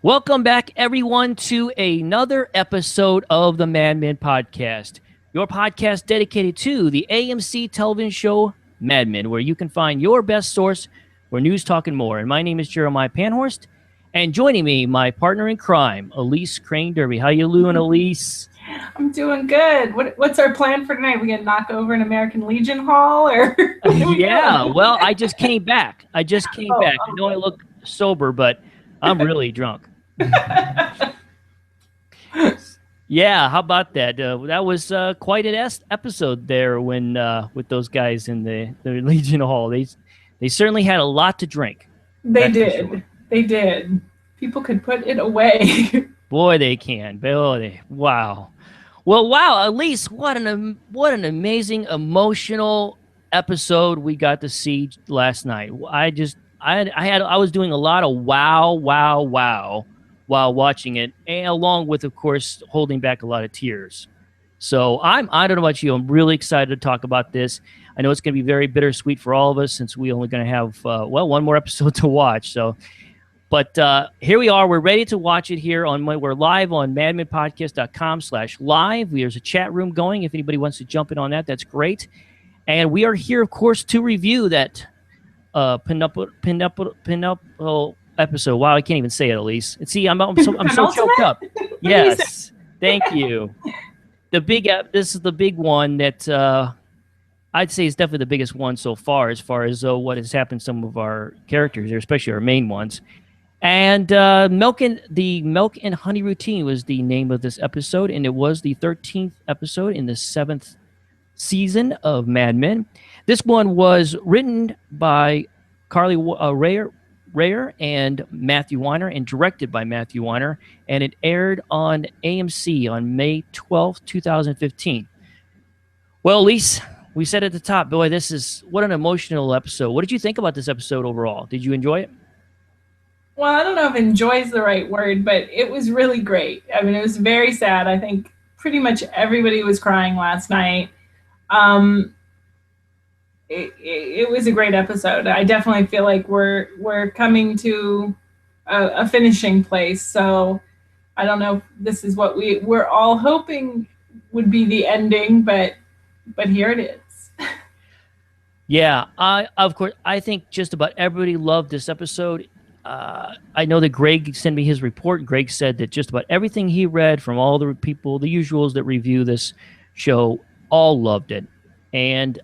Welcome back, everyone, to another episode of the Mad Men Podcast, your podcast dedicated to the AMC television show Mad Men, where you can find your best source for news, talk, and more. And my name is Jeremiah Panhorst, and joining me, my partner in crime, Elise Crane Derby. How you doing, Elise? I'm doing good. What's our plan for tonight? We gonna knock over an American Legion Hall, or Yeah, well, I just came back. I know I look sober, but I'm really drunk. Yeah, how about that? That was quite an episode there when with those guys in the Legion Hall. They certainly had a lot to drink. They did. Sure. They did. People could put it away. Boy, they can. Wow. Well, wow, Elise, what an amazing emotional episode we got to see last night. I was doing a lot of wow while watching it, and along with, of course, holding back a lot of tears. So I don't know about you, I'm really excited to talk about this. I know it's going to be very bittersweet for all of us since we're only going to have one more episode to watch. But here we are. We're ready to watch it here. We're live on madmenpodcast.com/live. There's a chat room going. If anybody wants to jump in on that, that's great. And we are here, of course, to review that pinup episode. Wow, I can't even say it, Elise. And see, I'm so choked up. Yes, thank you. This is the big one that I'd say is definitely the biggest one so far as what has happened to some of our characters, especially our main ones. And Milk and Honey Routine was the name of this episode, and it was the 13th episode in the 7th season of Mad Men. This one was written by Carly Rayer and Matthew Weiner, and directed by Matthew Weiner, and it aired on AMC on May 12th, 2015. Well, Elise, we said at the top, boy, what an emotional episode. What did you think about this episode overall? Did you enjoy it? Well, I don't know if enjoy is the right word, but it was really great. I mean, it was very sad. I think pretty much everybody was crying last night. It was a great episode. I definitely feel like we're coming to a finishing place. So I don't know if this is what we're all hoping would be the ending, but here it is. Yeah, of course, I think just about everybody loved this episode. I know that Greg sent me his report. Greg said that just about everything he read from all the people, the usuals that review this show, all loved it. And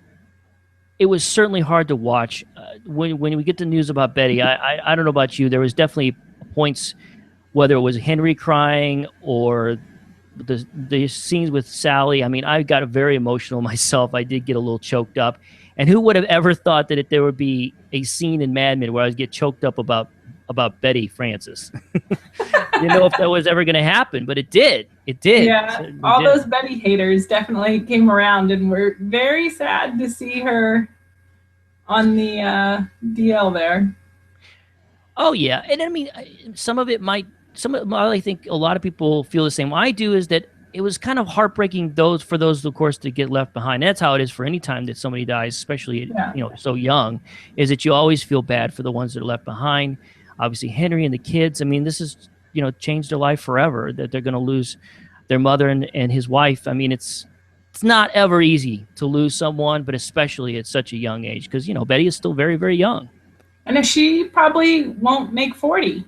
it was certainly hard to watch. When we get the news about Betty, I don't know about you, there was definitely points, whether it was Henry crying or the scenes with Sally. I mean, I got very emotional myself. I did get a little choked up. And who would have ever thought that there would be a scene in Mad Men where I would get choked up about Betty Francis? You know if that was ever going to happen, but it did. It did. Yeah, all those Betty haters definitely came around, and we're very sad to see her on the DL there. Oh yeah, and I mean, I think a lot of people feel the same. I do, is that it was kind of heartbreaking for those, of course, to get left behind. That's how it is for any time that somebody dies, especially so young, is that you always feel bad for the ones that are left behind. Obviously, Henry and the kids. I mean, this is changed their life forever. That they're going to lose their mother and his wife. I mean, it's not ever easy to lose someone, but especially at such a young age, because Betty is still very, very young. And she probably won't make 40.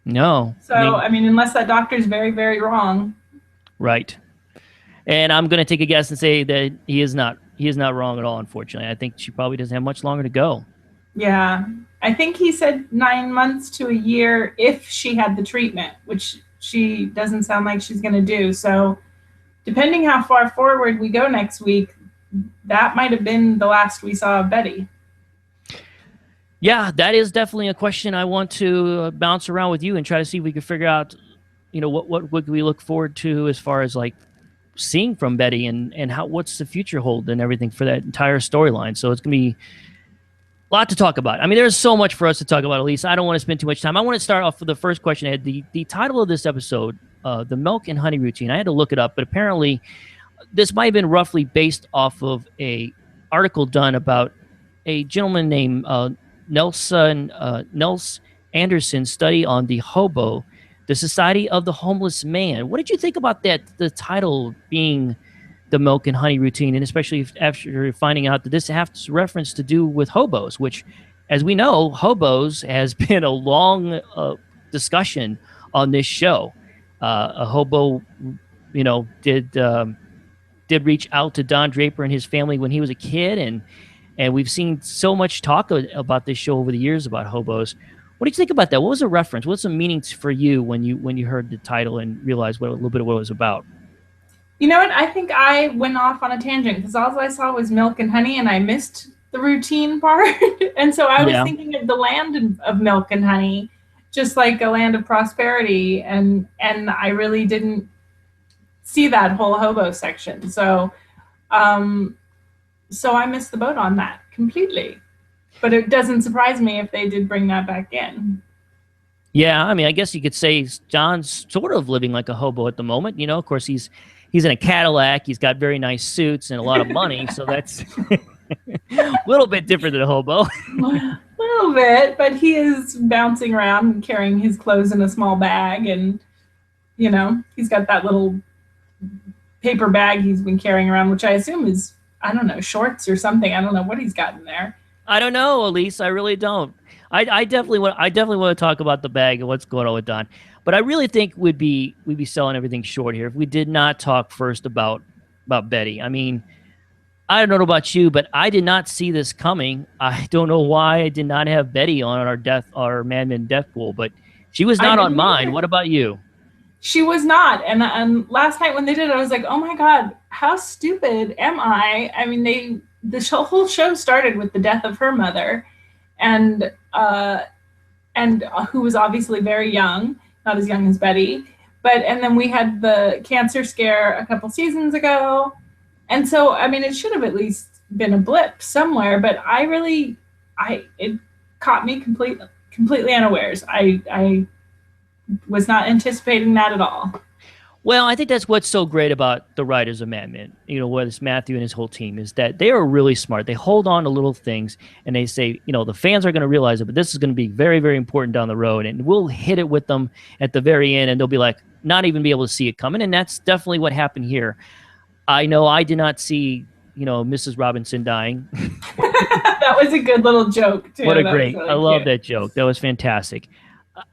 No. So I mean, unless that doctor's very, very wrong. Right. And I'm going to take a guess and say that he is not wrong at all, unfortunately. I think she probably doesn't have much longer to go. Yeah. I think he said 9 months to a year if she had the treatment, which she doesn't sound like she's going to do. So depending how far forward we go next week, that might have been the last we saw of Betty. Yeah, that is definitely a question I want to bounce around with you and try to see if we can figure out, what would we look forward to as far as like seeing from Betty and what's the future hold and everything for that entire storyline. So it's going to be a lot to talk about. I mean, there's so much for us to talk about, Elise. I don't want to spend too much time. I want to start off with the first question I had. The title of this episode, The Milk and Honey Routine. I had to look it up, but apparently this might have been roughly based off of a article done about a gentleman named Nels Anderson's study on the hobo the Society of the Homeless Man. What did you think about that? The title being the milk and honey routine, and especially after finding out that this has reference to do with hobos, which, as we know, hobos has been a long discussion on this show. A hobo, did reach out to Don Draper and his family when he was a kid, and we've seen so much talk about this show over the years about hobos. What did you think about that? What was the reference? What's the meaning for you when you heard the title and realized a little bit of what it was about? You know what? I think I went off on a tangent because all I saw was milk and honey, and I missed the routine part. And so I was thinking of the land of milk and honey, just like a land of prosperity, and I really didn't see that whole hobo section. So I missed the boat on that completely. But it doesn't surprise me if they did bring that back in. Yeah, I mean, I guess you could say John's sort of living like a hobo at the moment. Of course, he's in a Cadillac. He's got very nice suits and a lot of money, so that's a little bit different than a hobo. A little bit, but he is bouncing around and carrying his clothes in a small bag, and he's got that little paper bag he's been carrying around, which I assume is, I don't know, shorts or something. I don't know what he's got in there. I don't know, Elise. I really don't. I definitely want to talk about the bag and what's going on with Don. But I really think we'd be selling everything short here if we did not talk first about Betty. I mean, I don't know about you, but I did not see this coming. I don't know why I did not have Betty on our Mad Men death pool, but she was not on mine. What about you? She was not. And last night when they did it, I was like, oh my God, how stupid am I? I mean, the whole show started with the death of her mother, and who was obviously very young, not as young as Betty. And then we had the cancer scare a couple seasons ago. And so, I mean, it should have at least been a blip somewhere, but it caught me completely unawares. I was not anticipating that at all. Well, I think that's what's so great about the writers of Mad Men, whether it's Matthew and his whole team, is that they are really smart. They hold on to little things and they say, the fans are going to realize it, but this is going to be very, very important down the road. And we'll hit it with them at the very end and they'll be like, not even be able to see it coming. And that's definitely what happened here. I know I did not see, Mrs. Robinson dying. That was a good little joke, too. I love that joke. That was fantastic.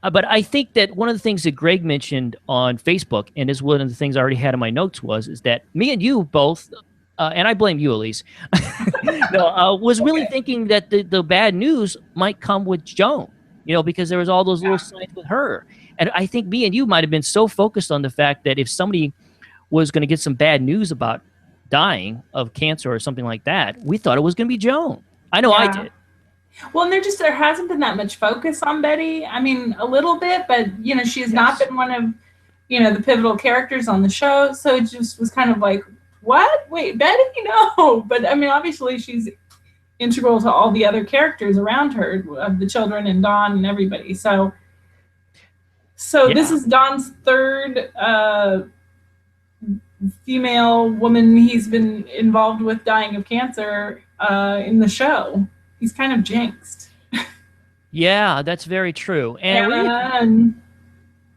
But I think that one of the things that Greg mentioned on Facebook, and is one of the things I already had in my notes, is that me and you both, and I blame you, Elise, was really thinking that the bad news might come with Joan, because there was all those little signs with her. And I think me and you might have been so focused on the fact that if somebody was going to get some bad news about dying of cancer or something like that, we thought it was going to be Joan. I know I did. Well, and there hasn't been that much focus on Betty. I mean, a little bit, but she has not been one of the pivotal characters on the show. So it just was kind of like, what? Wait, Betty? No. But I mean, obviously she's integral to all the other characters around her, of the children and Dawn and everybody. So this is Dawn's third female woman he's been involved with dying of cancer in the show. He's kind of jinxed. Yeah, that's very true. And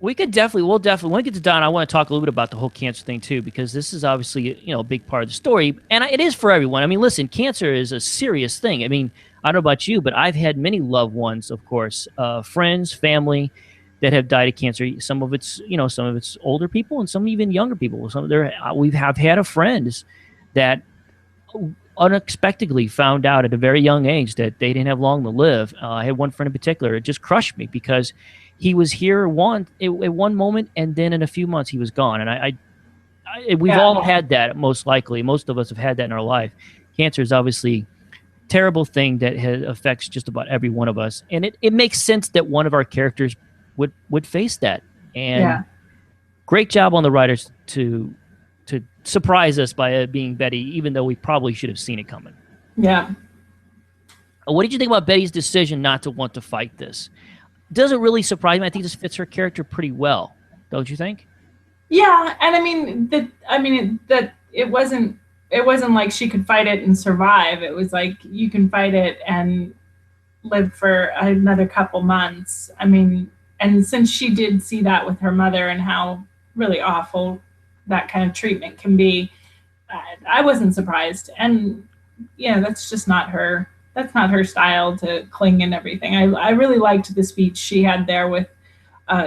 we'll definitely, when we get to Don, I want to talk a little bit about the whole cancer thing too, because this is obviously, a big part of the story. And it is for everyone. I mean, listen, cancer is a serious thing. I mean, I don't know about you, but I've had many loved ones, of course, friends, family that have died of cancer. Some of it's older people and some even younger people. We have had a friend that unexpectedly found out at a very young age that they didn't have long to live. I had one friend in particular. It just crushed me because he was here at one moment, and then in a few months he was gone. And we've all had that, most likely. Most of us have had that in our life. Cancer is obviously a terrible thing that affects just about every one of us. And it makes sense that one of our characters would face that. And great job on the writers to surprise us by it being Betty, even though we probably should have seen it coming. Yeah. What did you think about Betty's decision not to want to fight this? Does it really surprise me? I think this fits her character pretty well, don't you think? Yeah, and I mean that it wasn't like she could fight it and survive. It was like you can fight it and live for another couple months. I mean, and since she did see that with her mother and how really awful that kind of treatment can be, I wasn't surprised. And yeah, that's just not her. That's not her style to cling and everything. I really liked the speech she had there with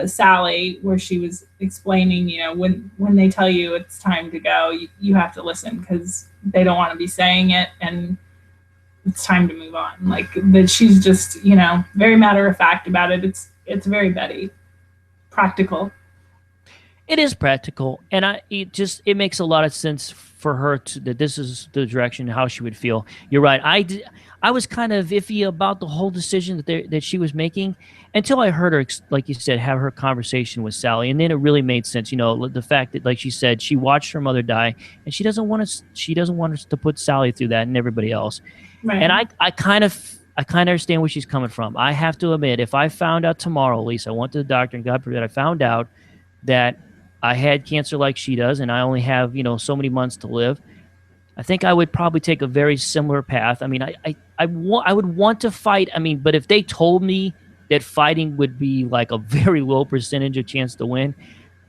Sally, where she was explaining, when they tell you it's time to go, you have to listen because they don't want to be saying it, and it's time to move on. Like that, she's just very matter of fact about it. It's very Betty, practical. It is practical, and it makes a lot of sense for her that this is the direction how she would feel. You're right. I was kind of iffy about the whole decision that she was making until I heard her, like you said, have her conversation with Sally, and then it really made sense. The fact that, like she said, she watched her mother die, and she doesn't want us. She doesn't want us to put Sally through that and everybody else. Right. And I kind of understand where she's coming from. I have to admit, if I found out tomorrow, Elise, I went to the doctor, and God forbid, I found out that I had cancer like she does, and I only have, so many months to live, I think I would probably take a very similar path. I mean, I would want to fight. I mean, but if they told me that fighting would be like a very low percentage of chance to win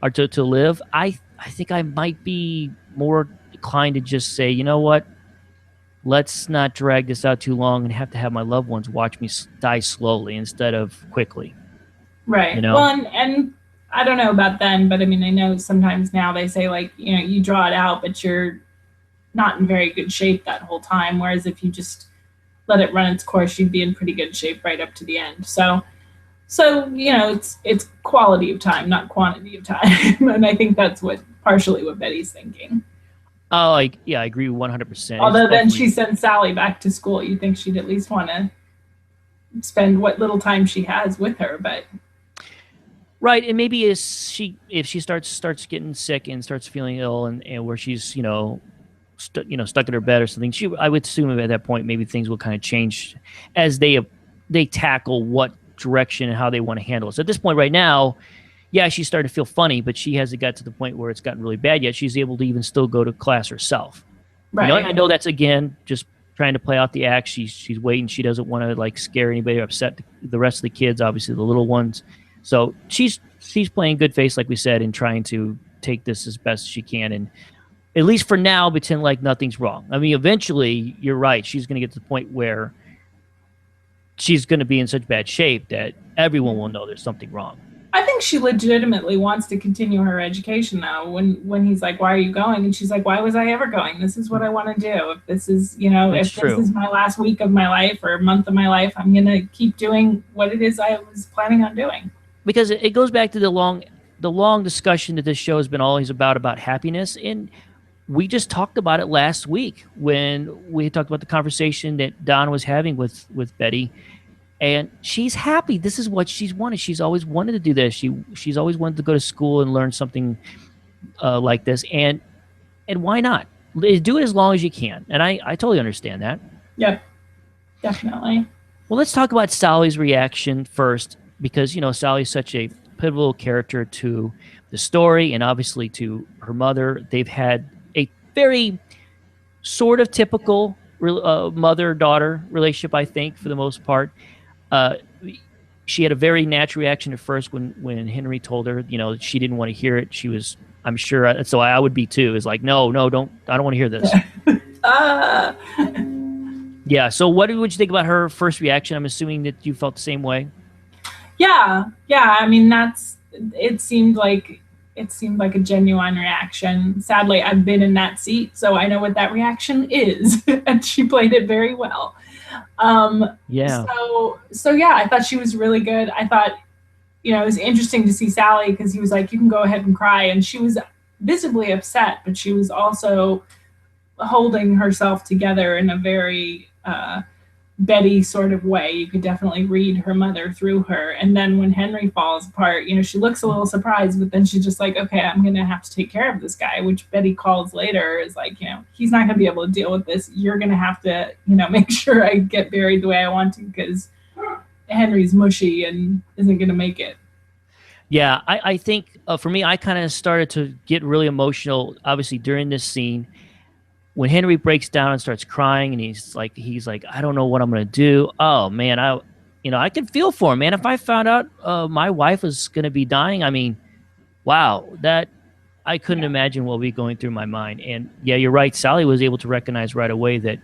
or to live, I think I might be more inclined to just say, you know what, let's not drag this out too long and have to have my loved ones watch me die slowly instead of quickly. Right. Well, and I don't know about then, but I mean, I know sometimes now they say like, you draw it out, but you're not in very good shape that whole time. Whereas if you just let it run its course, you'd be in pretty good shape right up to the end. So it's quality of time, not quantity of time. And I think that's partially what Betty's thinking. Oh, I agree 100%. Although then she sends Sally back to school. You think she'd at least want to spend what little time she has with her, but. Right, and maybe if she starts getting sick and starts feeling ill, and where she's stuck in her bed or something, I would assume at that point maybe things will kind of change as they tackle what direction and how they want to handle it. So at this point right now, yeah, she's starting to feel funny, but she hasn't got to the point where it's gotten really bad yet. She's able to even still go to class herself. Right. I know that's again just trying to play out the act. She's waiting. She doesn't want to like scare anybody or upset the rest of the kids, obviously the little ones. So she's playing good face, like we said, and trying to take this as best as she can, and at least for now, pretend like nothing's wrong. I mean, eventually, you're right. She's going to get to the point where she's going to be in such bad shape that everyone will know there's something wrong. I think she legitimately wants to continue her education now. When he's like, "Why are you going?" and she's like, "Why was I ever going? This is what I want to do. If this is, this is my last week of my life or month of my life, I'm going to keep doing what it is I was planning on doing." Because it goes back to the long discussion that this show has been always about happiness. And we just talked about it last week when we talked about the conversation that Don was having with Betty. And she's happy. This is what she's wanted. She's always wanted to do this. She's always wanted to go to school and learn something like this. And why not? Do it as long as you can. And I totally understand that. Yep, definitely. Well, let's talk about Sally's reaction first, because Sally's such a pivotal character to the story and obviously to her mother. They've had a very sort of typical mother-daughter relationship, I think, for the most part. She had a very natural reaction at first when Henry told her, she didn't want to hear it. She was, I'm sure, so I would be too. Is like, no, don't, I don't want to hear this. Yeah. So what would you think about her first reaction? I'm assuming that you felt the same way. Yeah. I mean, it seemed like a genuine reaction. Sadly, I've been in that seat, so I know what that reaction is, and she played it very well. Yeah. So yeah, I thought she was really good. I thought, it was interesting to see Sally because he was like, "You can go ahead and cry," and she was visibly upset, but she was also holding herself together in a very Betty sort of way. You could definitely read her mother through her. And then when Henry falls apart, she looks a little surprised, but then she's just like, okay, I'm going to have to take care of this guy, which Betty calls later is like, he's not going to be able to deal with this. You're going to have to, make sure I get buried the way I want to, because Henry's mushy and isn't going to make it. Yeah, I think for me, I kind of started to get really emotional, obviously, during this scene. When Henry breaks down and starts crying, and he's like, I don't know what I'm going to do. Oh man, I can feel for him, man. If I found out my wife was going to be dying, I mean, wow, that I couldn't imagine what would be going through my mind. And yeah, you're right. Sally was able to recognize right away that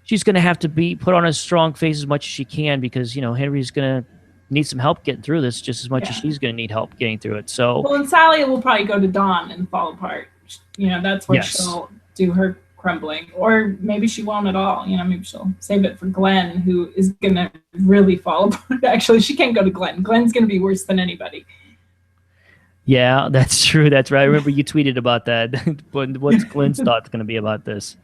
she's going to have to be put on a strong face as much as she can because, Henry's going to need some help getting through this just as much as she's going to need help getting through it. So, well, and Sally will probably go to Dawn and fall apart. That's where she'll do her crumbling, or maybe she won't at all. Maybe she'll save it for Glenn, who is going to really fall apart. Actually, she can't go to Glenn. Glenn's going to be worse than anybody. Yeah, that's true. That's right. I remember you tweeted about that. What's Glenn's thoughts going to be about this?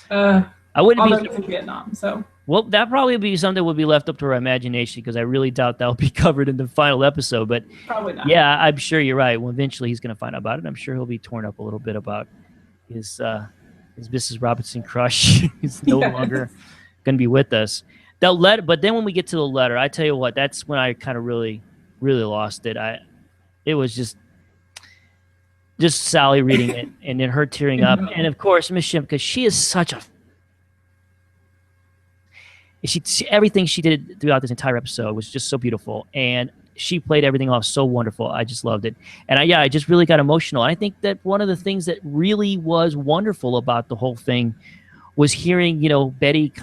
I wouldn't be in Vietnam, so. Well, that probably would be something that would be left up to our imagination because I really doubt that will be covered in the final episode. But probably not. Yeah, I'm sure you're right. Well, eventually he's going to find out about it. I'm sure he'll be torn up a little bit about his Mrs. Robinson crush. He's no longer going to be with us. But then when we get to the letter, I tell you what, that's when I kind of really, really lost it. It was just Sally reading it and then her tearing up, and of course Miss Shim, because she is such a. Everything she did throughout this entire episode was just so beautiful, and she played everything off so wonderful. I just loved it, and I just really got emotional. I think that one of the things that really was wonderful about the whole thing was hearing, Betty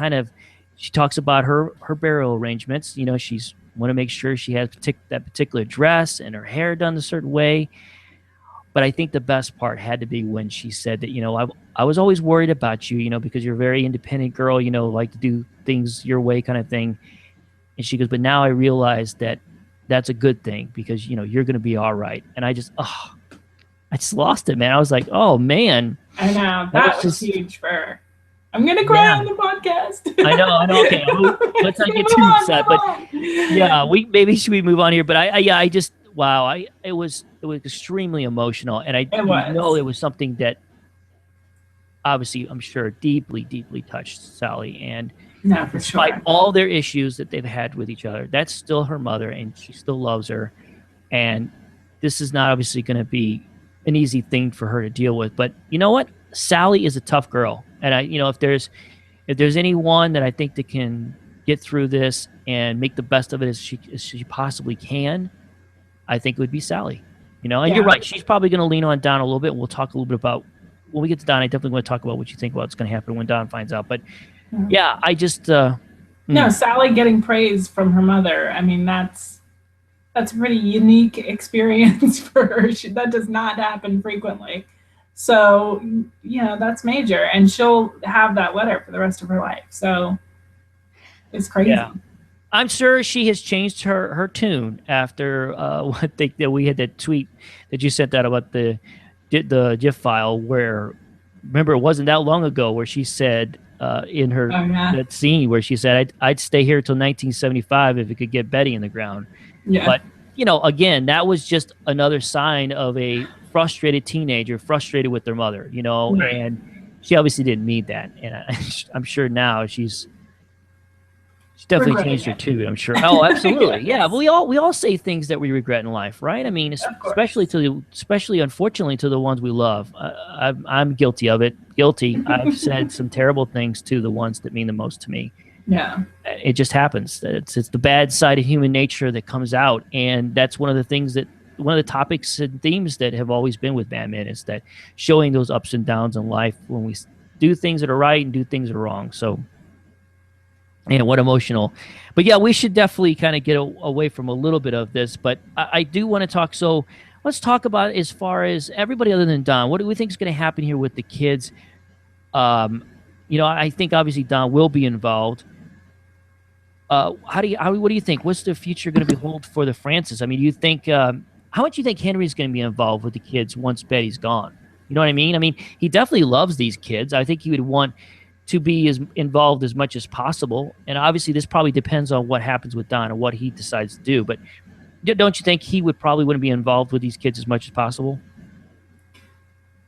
she talks about her burial arrangements. She's want to make sure she has that particular dress and her hair done a certain way. But I think the best part had to be when she said that, I was always worried about you, because you're a very independent girl, like to do things your way kind of thing. And she goes, but now I realize that that's a good thing because, you're going to be all right. And I just lost it, man. I was like, oh, man. I know. That was huge for her. I'm going to cry on the podcast. I know. Okay. Let's not get too upset. But yeah, maybe should we move on here? But I just, wow. It was extremely emotional. And I know it was something that obviously, I'm sure, deeply, deeply touched Sally. And despite all their issues that they've had with each other, that's still her mother and she still loves her. And this is not obviously going to be an easy thing for her to deal with. But you know what? Sally is a tough girl. And if there's anyone that I think that can get through this and make the best of it as she possibly can, I think it would be Sally. And you're right. She's probably going to lean on Don a little bit. And we'll talk a little bit about when we get to Don. I definitely want to talk about what you think about what's going to happen when Don finds out. But yeah, I just no, Sally getting praise from her mother. I mean, that's a pretty unique experience for her. That does not happen frequently. So, that's major. And she'll have that letter for the rest of her life. So it's crazy. Yeah. I'm sure she has changed her tune after that we had that tweet that you sent out about the GIF file where, remember, it wasn't that long ago where she said in her that scene where she said, I'd stay here till 1975 if it could get Betty in the ground. Yeah. But, again, that was just another sign of a frustrated teenager, frustrated with their mother, right. And she obviously didn't mean that. And I'm sure now she's definitely changed her too, I'm sure. Oh, absolutely. Yeah. But we all say things that we regret in life, right? I mean, especially unfortunately to the ones we love. I'm guilty of it. I've said some terrible things to the ones that mean the most to me. Yeah. It just happens. It's the bad side of human nature that comes out. And that's one of the topics and themes that have always been with Mad Men is that showing those ups and downs in life when we do things that are right and do things that are wrong. So, what emotional. But yeah, we should definitely kind of get away from a little bit of this. But I do want to talk. So let's talk about as far as everybody other than Don. What do we think is going to happen here with the kids? I think obviously Don will be involved. What do you think? What's the future going to be hold for the Francis? I mean, do you think how much do you think Henry's going to be involved with the kids once Betty's gone? You know what I mean? I mean, he definitely loves these kids. I think he would want to be as involved as much as possible. And obviously, this probably depends on what happens with Don and what he decides to do. But don't you think he wouldn't be involved with these kids as much as possible?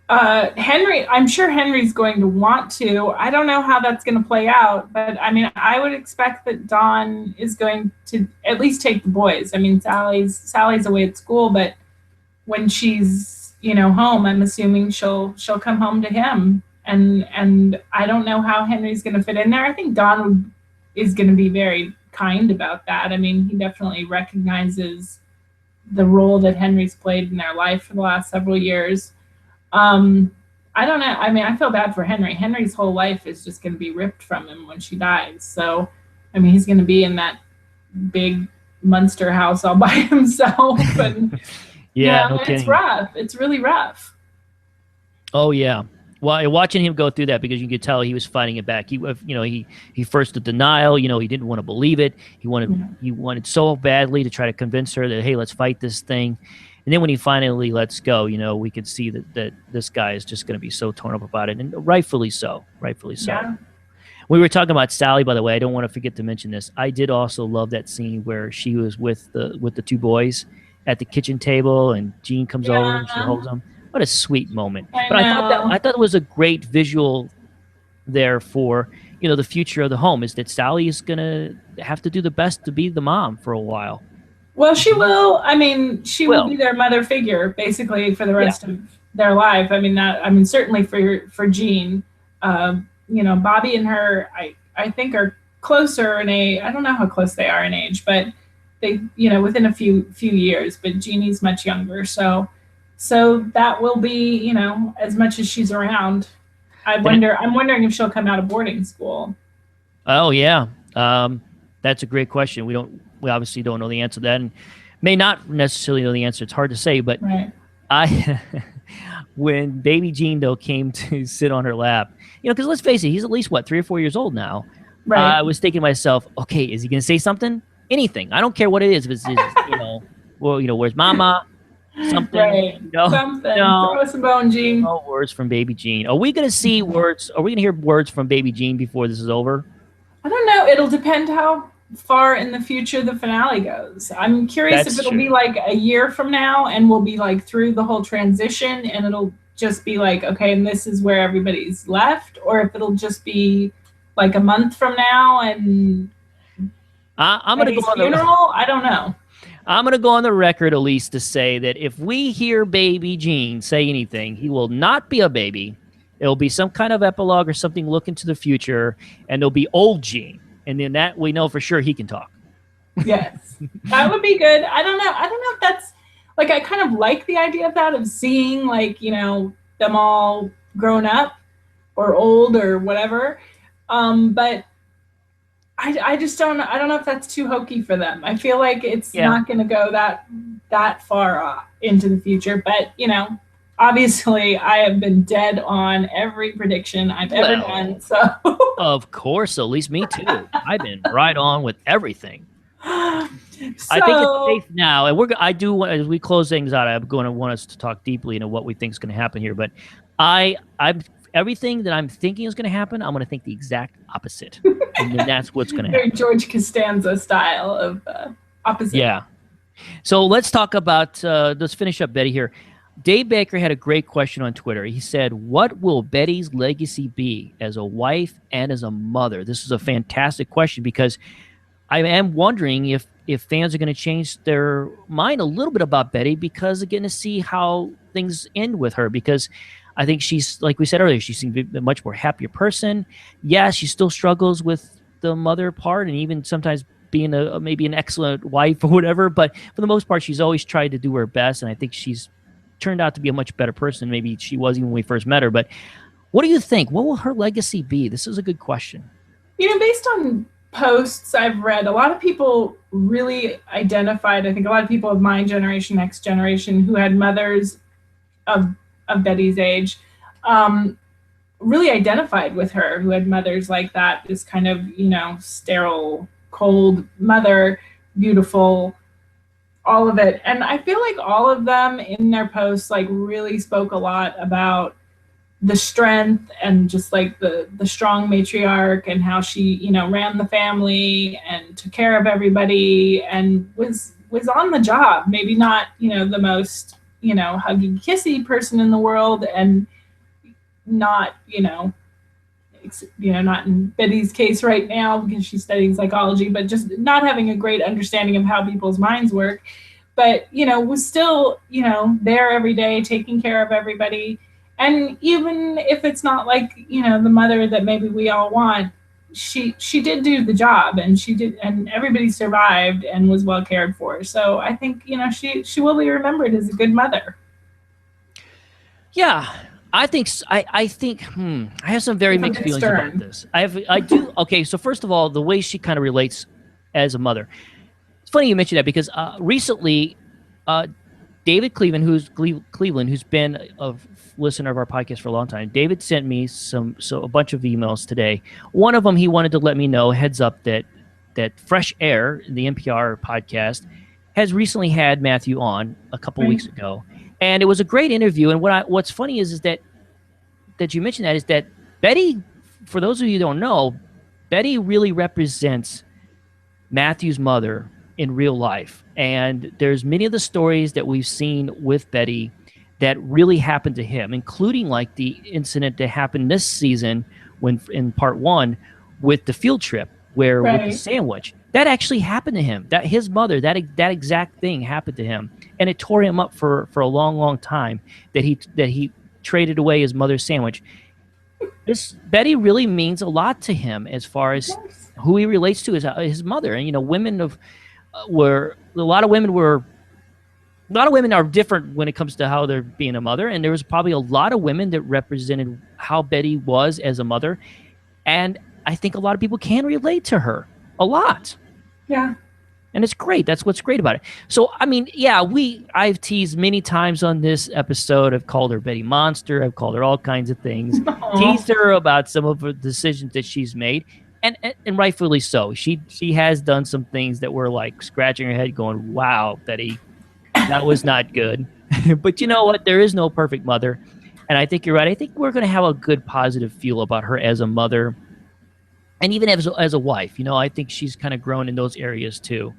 I'm sure Henry's going to want to. I don't know how that's going to play out, but I mean, I would expect that Dawn is going to at least take the boys. I mean, Sally's away at school, but when she's, home, I'm assuming she'll come home to him. And I don't know how Henry's going to fit in there. I think Dawn is going to be very kind about that. I mean, he definitely recognizes the role that Henry's played in their life for the last several years. Um, I don't know. I mean, I feel bad for Henry. Henry's whole life is just going to be ripped from him when she dies. So, I mean, he's going to be in that big Munster house all by himself. And Yeah, no it's kidding. rough. It's really rough. Oh yeah. Well, watching him go through that, because you could tell he was fighting it back. He first the denial. He didn't want to believe it. He wanted so badly to try to convince her that, hey, let's fight this thing. And then when he finally lets go, we could see that this guy is just going to be so torn up about it, and rightfully so. Rightfully so. Yeah. We were talking about Sally, by the way. I don't want to forget to mention this. I did also love that scene where she was with the two boys at the kitchen table, and Jean comes over and she holds them. What a sweet moment. I thought it was a great visual there for the future of the home, is that Sally is gonna have to do the best to be the mom for a while. Well, she will. I mean, she will be their mother figure basically for the rest of their life. I mean, certainly for Jean. Bobby and her, I think, are closer in age. I don't know how close they are in age, but they, within a few years. But Jeannie's much younger, so that will be, as much as she's around. I'm wondering if she'll come out of boarding school. Oh yeah, that's a great question. We obviously don't know the answer to that, and may not necessarily know the answer. It's hard to say, but right. When baby Jean though came to sit on her lap, because let's face it, he's at least 3 or 4 years old now. Right. I was thinking to myself, okay, is he going to say something? Anything? I don't care what it is. If it's where's Mama? Something. Right. Something. No, throw us a bone, Jean. No words from baby Jean. Are we going to see words? Are we going to hear words from baby Jean before this is over? I don't know. It'll depend how far in the future the finale goes. I'm curious if it'll be like a year from now and we'll be like through the whole transition and it'll just be like, okay, and this is where everybody's left, or if it'll just be like a month from now and I'm going to go on funeral. I don't know. I'm going to go on the record, Elise, to say that if we hear baby Jean say anything, he will not be a baby. It'll be some kind of epilogue or something look into the future, and there'll be old Jean. And then that we know for sure he can talk. Yes, that would be good. I don't know if that's like, I kind of like the idea of that, of seeing like, them all grown up or old or whatever. But I just don't know if that's too hokey for them. I feel like it's not going to go that far into the future. But, obviously I have been dead on every prediction I've ever done. So of course, at least me too. I've been right on with everything. I think it's safe now, and I do as we close things out. I'm going to want us to talk deeply into what we think is going to happen here. But I'm everything that I'm thinking is going to happen, I'm going to think the exact opposite, and then that's what's going to happen. George Costanza style of opposite. Yeah. So let's talk about. Let's finish up Betty here. Dave Baker had a great question on Twitter. He said, what will Betty's legacy be as a wife and as a mother? This is a fantastic question, because I am wondering if fans are going to change their mind a little bit about Betty, because again, to see how things end with her, because I think she's, like we said earlier, she seems to be a much more happier person. Yeah, she still struggles with the mother part and even sometimes being maybe an excellent wife or whatever, but for the most part, she's always tried to do her best, and I think she's turned out to be a much better person maybe she was even when we first met her. But what do you think? What will her legacy be? This is a good question. Based on posts I've read, a lot of people really identified, I think a lot of people of my generation, next generation, who had mothers of Betty's age, really identified with her, who had mothers like that, this kind of, sterile, cold mother, beautiful, all of it. And I feel like all of them in their posts like really spoke a lot about the strength and just like the strong matriarch, and how she, ran the family and took care of everybody and was on the job. Maybe not, the most, huggy kissy person in the world, and not, not in Betty's case right now because she's studying psychology, but just not having a great understanding of how people's minds work. But, was still, there every day, taking care of everybody. And even if it's not like, the mother that maybe we all want, she did do the job, and she did, and everybody survived and was well cared for. So I think, she will be remembered as a good mother. Yeah, I think I think I have some very mixed feelings about this. I do. Okay, so first of all, the way she kind of relates as a mother. It's funny you mentioned that because recently, David Cleveland, who's been a listener of our podcast for a long time, David sent me a bunch of emails today. One of them, he wanted to let me know, heads up, that Fresh Air, the NPR podcast, has recently had Matthew on a couple weeks ago, and it was a great interview. And what's funny is that you mentioned that is that Betty, for those of you who don't know, Betty really represents Matthew's mother in real life. And there's many of the stories that we've seen with Betty that really happened to him, including like the incident that happened this season when in part 1 with the field trip where with the sandwich. That actually happened to him. That his mother, that exact thing happened to him. And it tore him up for a long, long time that he traded away his mother's sandwich. Betty really means a lot to him as far as who he relates to as his mother. And a lot of women are different when it comes to how they're being a mother, and there was probably a lot of women that represented how Betty was as a mother, and I think a lot of people can relate to her a lot. Yeah. And it's great. That's what's great about it. So, I mean, yeah, I've teased many times on this episode. I've called her Betty Monster. I've called her all kinds of things. Teased her about some of the decisions that she's made. And rightfully so. She has done some things that were like scratching her head going, wow, Betty, that was not good. But you know what? There is no perfect mother. And I think you're right. I think we're going to have a good positive feel about her as a mother and even as a wife. I think she's kind of grown in those areas too.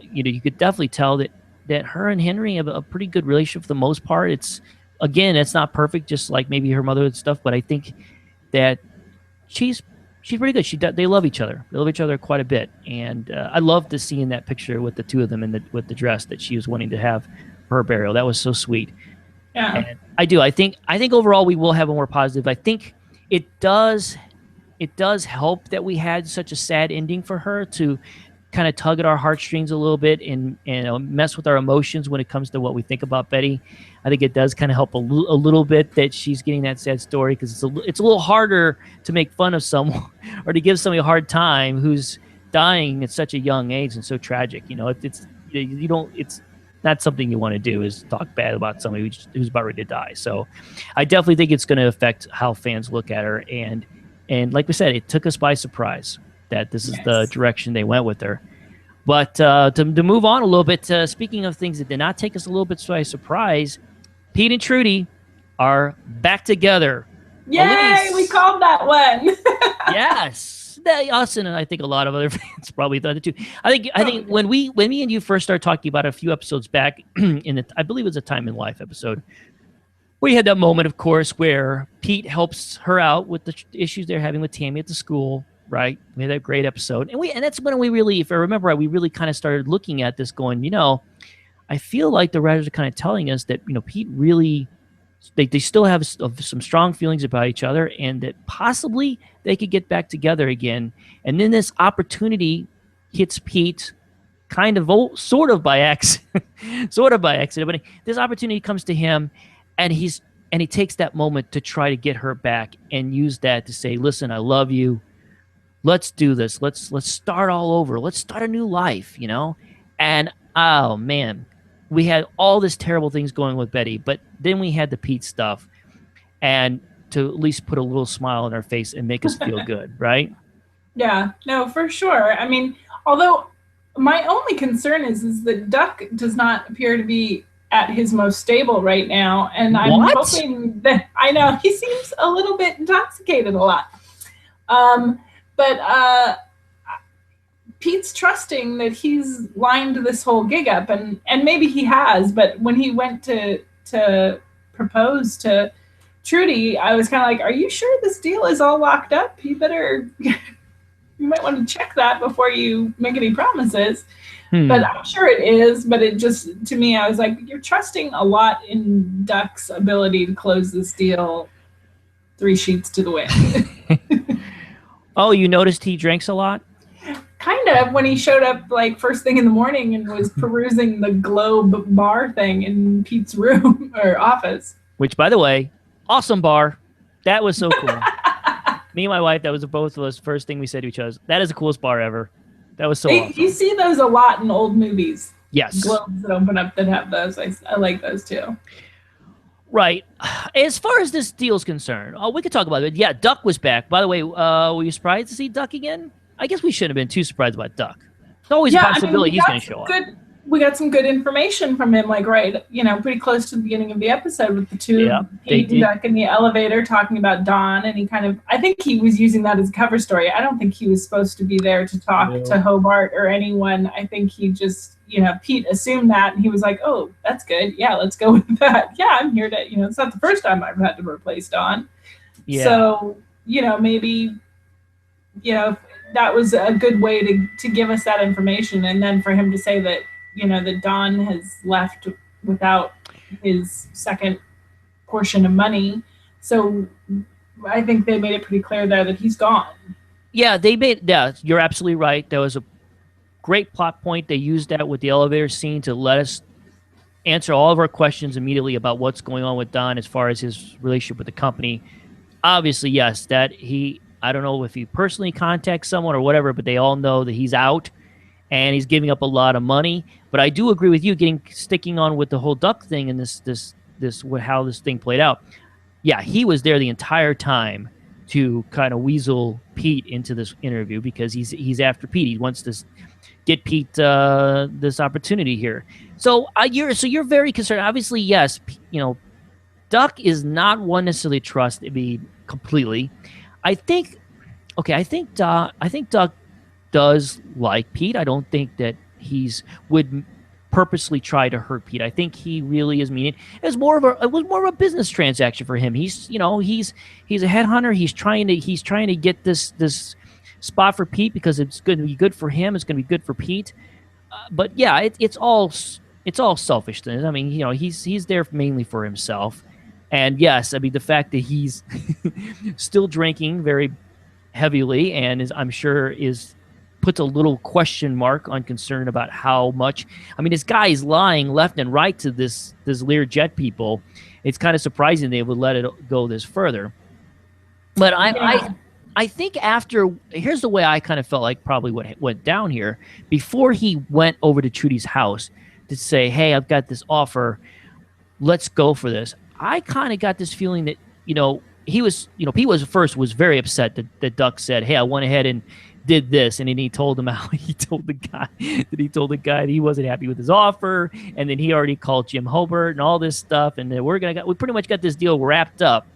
You could definitely tell that her and Henry have a pretty good relationship for the most part. It's not perfect, just like maybe her mother and stuff, but I think that she's pretty good. They love each other. They love each other quite a bit, and I loved seeing that picture with the two of them with the dress that she was wanting to have for her burial. That was so sweet. Yeah, and I do. I think overall we will have a more positive. I think it does help that we had such a sad ending for her to kind of tug at our heartstrings a little bit and mess with our emotions when it comes to what we think about Betty. I think it does kind of help a little bit that she's getting that sad story, because it's a little harder to make fun of someone or to give somebody a hard time who's dying at such a young age and so tragic. It's not something you want to do, is talk bad about somebody who's about ready to die. So I definitely think it's going to affect how fans look at her. And like we said, it took us by surprise that this is the direction they went with her. But to move on a little bit, speaking of things that did not take us a little bit by surprise, Pete and Trudy are back together. Yay! Elise. We called that one. Yes, us and I think a lot of other fans probably thought it too. I think when me and you first started talking about it a few episodes back, I believe it was a Time in Life episode, we had that moment, of course, where Pete helps her out with the issues they're having with Tammy at the school. Right, we had that great episode, and that's when we really, if I remember right, we really kind of started looking at this, going, I feel like the writers are kind of telling us that Pete really, they still have some strong feelings about each other, and that possibly they could get back together again. And then this opportunity hits Pete, kind of sort of by accident, but this opportunity comes to him, and he takes that moment to try to get her back and use that to say, listen, I love you. Let's do this. Let's start all over. Let's start a new life, And oh man, we had all this terrible things going with Betty, but then we had the Pete stuff, and to at least put a little smile on our face and make us feel good, right? Yeah, no, for sure. I mean, although my only concern is that Duck does not appear to be at his most stable right now, and I'm hoping that, I know he seems a little bit intoxicated a lot. But Pete's trusting that he's lined this whole gig up, and maybe he has, but when he went to propose to Trudy, I was kind of like, are you sure this deal is all locked up? You might want to check that before you make any promises. But I'm sure it is, but it just, to me, I was like, you're trusting a lot in Duck's ability to close this deal 3 sheets to the wind. Oh, you noticed he drinks a lot? Kind of, when he showed up like first thing in the morning and was perusing the Globe bar thing in Pete's room or office. Which, by the way, awesome bar. That was so cool. Me and my wife, that was both of us first thing we said to each other. That is the coolest bar ever. That was so awesome. You see those a lot in old movies. Yes. Globes that open up that have those. I like those too. Right. As far as this deal's concerned, we could talk about it. Yeah, Duck was back. By the way, were you surprised to see Duck again? I guess we shouldn't have been too surprised about Duck. It's always a possibility he's going to show up. We got some good information from him, like pretty close to the beginning of the episode with the two Pete and Duck in the elevator talking about Dawn, and I think he was using that as a cover story. I don't think he was supposed to be there to talk to Hobart or anyone. I think he just, Pete assumed that, and he was like, "Oh, that's good. Yeah, let's go with that. Yeah, I'm here to, it's not the first time I've had to replace Dawn." Yeah. So, maybe, that was a good way to give us that information, and then for him to say that, that Don has left without his second portion of money. So I think they made it pretty clear there that he's gone. Yeah, you're absolutely right. That was a great plot point. They used that with the elevator scene to let us answer all of our questions immediately about what's going on with Don as far as his relationship with the company. Obviously, yes, I don't know if he personally contacts someone or whatever, but they all know that he's out and he's giving up a lot of money. But I do agree with you sticking on with the whole Duck thing and how this thing played out. Yeah, he was there the entire time to kind of weasel Pete into this interview because he's after Pete. He wants to get Pete this opportunity here. So you're very concerned. Obviously, yes, Duck is not one necessarily trust me completely. I think Duck does like Pete. I don't think that would purposely try to hurt Pete. I think he really is meaning it was more of a business transaction for him. He's a headhunter. He's trying to get this spot for Pete because it's going to be good for him. It's going to be good for Pete. But yeah, it's all selfishness. I mean, he's there mainly for himself. And yes, I mean the fact that he's still drinking very heavily and I'm sure puts a little question mark on concern about how much. I mean, this guy is lying left and right to this Learjet people. It's kind of surprising they would let it go this further. But I think here's the way I kind of felt like probably what went down here. Before he went over to Trudy's house to say, "Hey, I've got this offer. Let's go for this." I kind of got this feeling that, he was very upset that Duck said, "Hey, I went ahead and did this," and then he told him how he told the guy that he wasn't happy with his offer, and then he already called Jim Hobart and all this stuff, and then we pretty much got this deal wrapped up.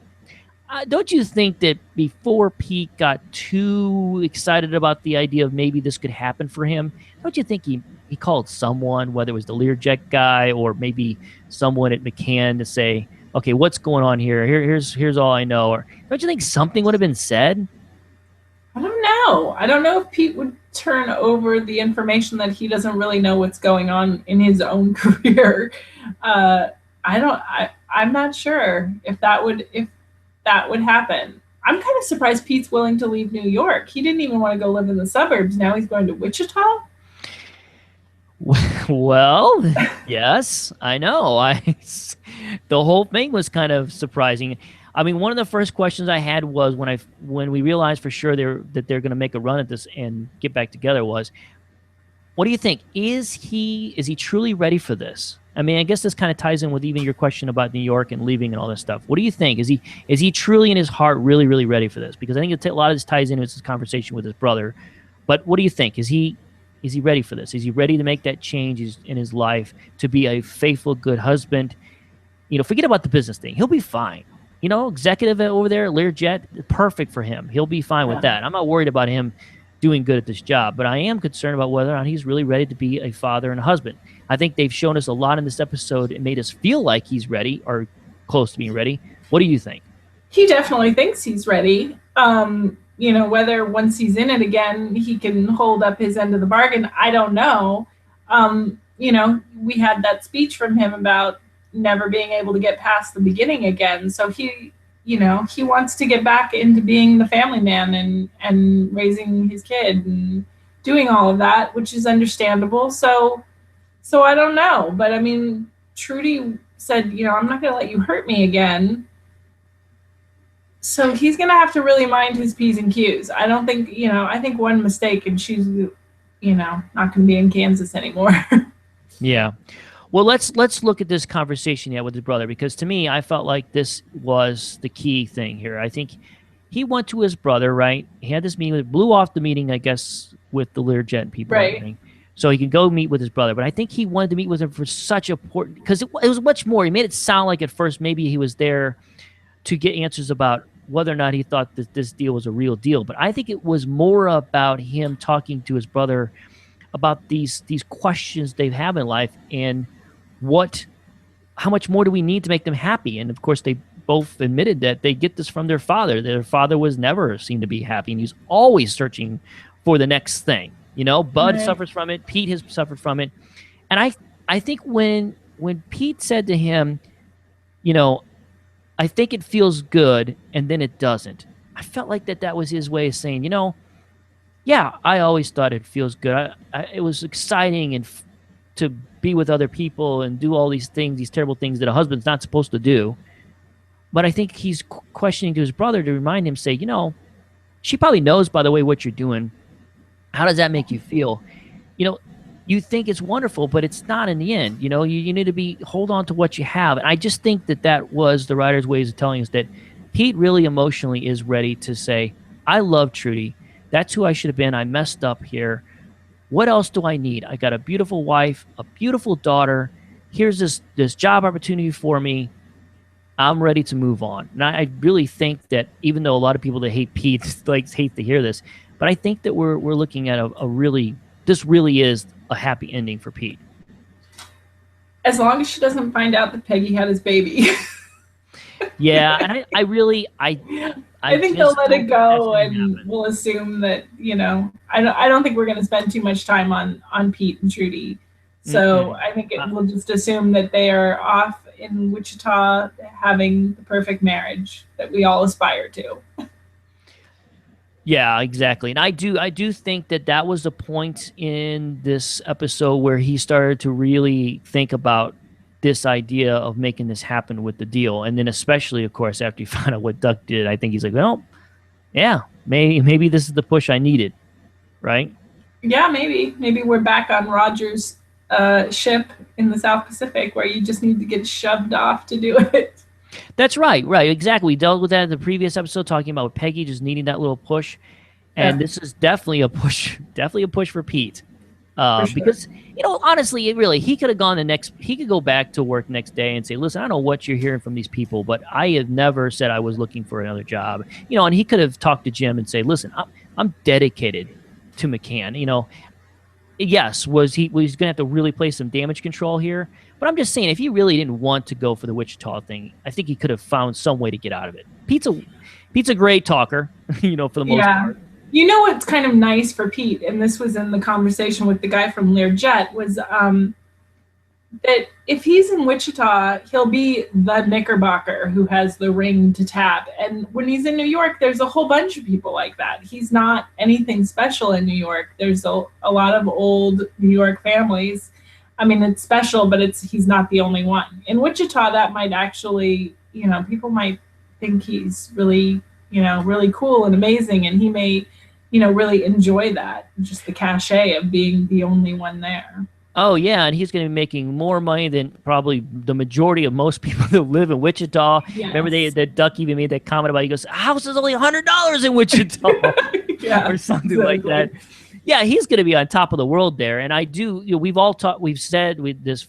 Don't you think that before Pete got too excited about the idea of maybe this could happen for him, don't you think he called someone, whether it was the Learjet guy or maybe someone at McCann, to say, "Okay, what's going on here? Here's all I know"? Or don't you think something would have been said? I don't know. I don't know if Pete would turn over the information that he doesn't really know what's going on in his own career. I'm not sure if that would happen. I'm kind of surprised Pete's willing to leave New York. He didn't even want to go live in the suburbs. Now he's going to Wichita. Well, yes, I know. The whole thing was kind of surprising. I mean, one of the first questions I had was when we realized for sure that they're going to make a run at this and get back together was, what do you think? Is he truly ready for this? I mean, I guess this kind of ties in with even your question about New York and leaving and all this stuff. What do you think? Is he truly in his heart really, really ready for this? Because I think a lot of this ties into his conversation with his brother. But what do you think? Is he ready for this? Is he ready to make that change in his life to be a faithful, good husband? Forget about the business thing. He'll be fine. Executive over there at Learjet, perfect for him. He'll be fine with that. I'm not worried about him doing good at this job, but I am concerned about whether or not he's really ready to be a father and a husband. I think they've shown us a lot in this episode and made us feel like he's ready or close to being ready. What do you think? He definitely thinks he's ready. Whether once he's in it again, he can hold up his end of the bargain, I don't know. We had that speech from him about never being able to get past the beginning again. So he wants to get back into being the family man and raising his kid and doing all of that, which is understandable. So I don't know, but I mean, Trudy said, I'm not going to let you hurt me again. So he's going to have to really mind his P's and Q's. I don't think, I think one mistake and she's, not going to be in Kansas anymore. Yeah. Well, let's look at this conversation he had with his brother, because to me, I felt like this was the key thing here. I think he went to his brother, right? He had this meeting, blew off the meeting, I guess, with the Learjet people. Right. So he could go meet with his brother. But I think he wanted to meet with him for such important, because it was much more. He made it sound like at first maybe he was there to get answers about whether or not he thought that this deal was a real deal. But I think it was more about him talking to his brother about these questions they have in life and how much more do we need to make them happy. And of course, they both admitted that they get this from their father. Their father was never seen to be happy, and he's always searching for the next thing. Bud suffers from it. Pete has suffered from it. And I think when Pete said to him, I think it feels good, and then it doesn't, I felt like that was his way of saying, yeah, I always thought it feels good. It was exciting and to be with other people and do all these things, these terrible things that a husband's not supposed to do. But I think he's questioning to his brother to remind him, say, she probably knows, by the way, what you're doing. How does that make you feel? You think it's wonderful, but it's not in the end. You need to hold on to what you have. And I just think that was the writer's ways of telling us that Pete really emotionally is ready to say, I love Trudy. That's who I should have been. I messed up here. What else do I need? I got a beautiful wife, a beautiful daughter. Here's this job opportunity for me. I'm ready to move on. And I really think that, even though a lot of people that hate Pete hate to hear this, but I think that we're looking at this really is a happy ending for Pete. As long as she doesn't find out that Peggy had his baby. Yeah, and I think they'll let it go, and we'll assume that, I don't think we're going to spend too much time on Pete and Trudy. So I think we'll just assume that they are off in Wichita having the perfect marriage that we all aspire to. Yeah, exactly. And I do think that was the point in this episode where he started to really think about this idea of making this happen with the deal. And then especially, of course, after he found out what Duck did, I think he's like, well, yeah, maybe this is the push I needed, right? Yeah, maybe we're back on Roger's ship in the South Pacific, where you just need to get shoved off to do it. That's right, exactly. We dealt with that in the previous episode, talking about Peggy just needing that little push, and this is definitely a push for Pete. Sure. Because honestly, he could have he could go back to work next day and say, listen, I don't know what you're hearing from these people, but I have never said I was looking for another job. And he could have talked to Jim and say, listen, I'm dedicated to McCann. Yes, was he going to have to really play some damage control here? But I'm just saying, if he really didn't want to go for the Wichita thing, I think he could have found some way to get out of it. Pete's a great talker, for the most part. What's kind of nice for Pete, and this was in the conversation with the guy from Learjet, was that if he's in Wichita, he'll be the Knickerbocker who has the ring to tap. And when he's in New York, there's a whole bunch of people like that. He's not anything special in New York. There's a lot of old New York families. I mean, it's special, but he's not the only one. In Wichita, that might actually, people might think he's really, really cool and amazing, and he may, really enjoy that, just the cachet of being the only one there. Oh, yeah, and he's going to be making more money than probably the majority of most people that live in Wichita. Yes. Remember that Duck even made that comment about, he goes, a house is only $100 in Wichita. Yeah, or something like that. Yeah, he's going to be on top of the world there. And I do, we've said this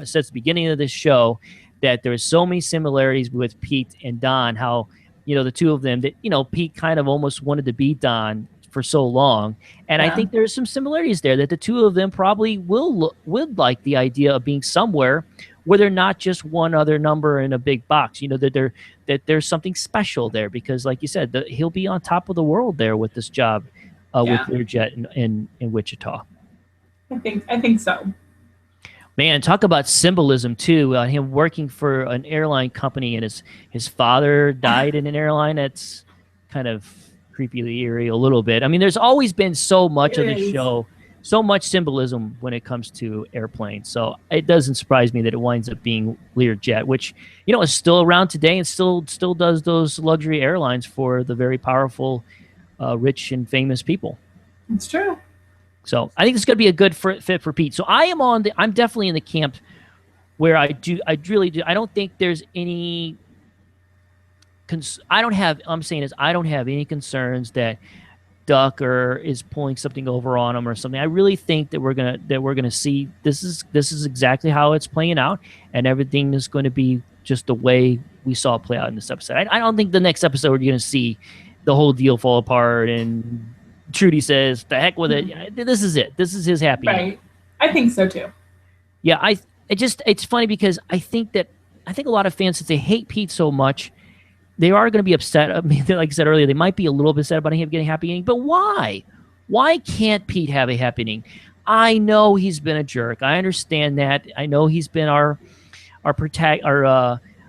since the beginning of this show, that there's so many similarities with Pete and Don, how, the two of them, that, Pete kind of almost wanted to be Don for so long. And I think there's some similarities there, that the two of them probably would like the idea of being somewhere where they're not just one other number in a big box, that there's something special there, because like you said, he'll be on top of the world there with this job with Learjet in Wichita. I think so. Man, talk about symbolism too. Him working for an airline company, and his father died in an airline. That's kind of creepily eerie a little bit. I mean, there's always been so much It of the is. show, so much symbolism when it comes to airplanes. So it doesn't surprise me that it winds up being Learjet, which is still around today and still does those luxury airlines for the very powerful, rich and famous people. It's true. So I think it's going to be a good fit for Pete. So I'm definitely in the camp where I really do. I don't think there's any. I don't have any concerns that Ducker is pulling something over on him or something. I really think that we're gonna see this is exactly how it's playing out, and everything is going to be just the way we saw it play out in this episode. I don't think the next episode you're going to see the whole deal fall apart and Trudy says, "The heck with it." This is it. This is his happy right. ending. I think so too. Yeah, it's funny because I think a lot of fans, since they hate Pete so much, they are going to be upset. I mean, like I said earlier, they might be a little bit upset about him getting a happy ending. But why? Why can't Pete have a happy ending? I know he's been a jerk. I understand that. I know he's been our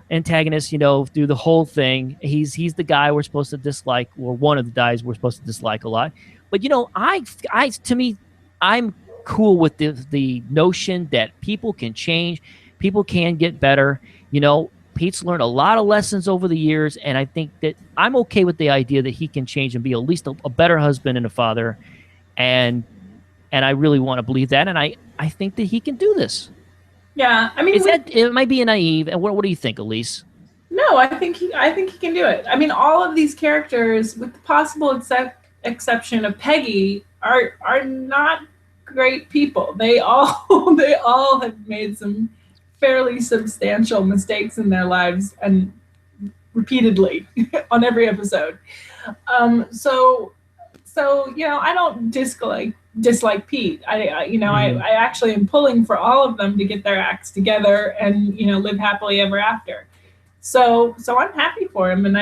antagonist, through the whole thing. He's the guy we're supposed to dislike, or one of the guys we're supposed to dislike a lot. But to me, I'm cool with the notion that people can change, people can get better. Pete's learned a lot of lessons over the years, and I think that I'm okay with the idea that he can change and be at least a better husband and a father, and I really want to believe that, and I think that he can do this. Yeah, I mean, it might be naive. And what do you think, Elise? No, I think he can do it. I mean, all of these characters, with the possible exception of Peggy, are not great people. They all have made some fairly substantial mistakes in their lives, and repeatedly on every episode. So I don't dislike Pete. I actually am pulling for all of them to get their acts together and live happily ever after. So I'm happy for him, and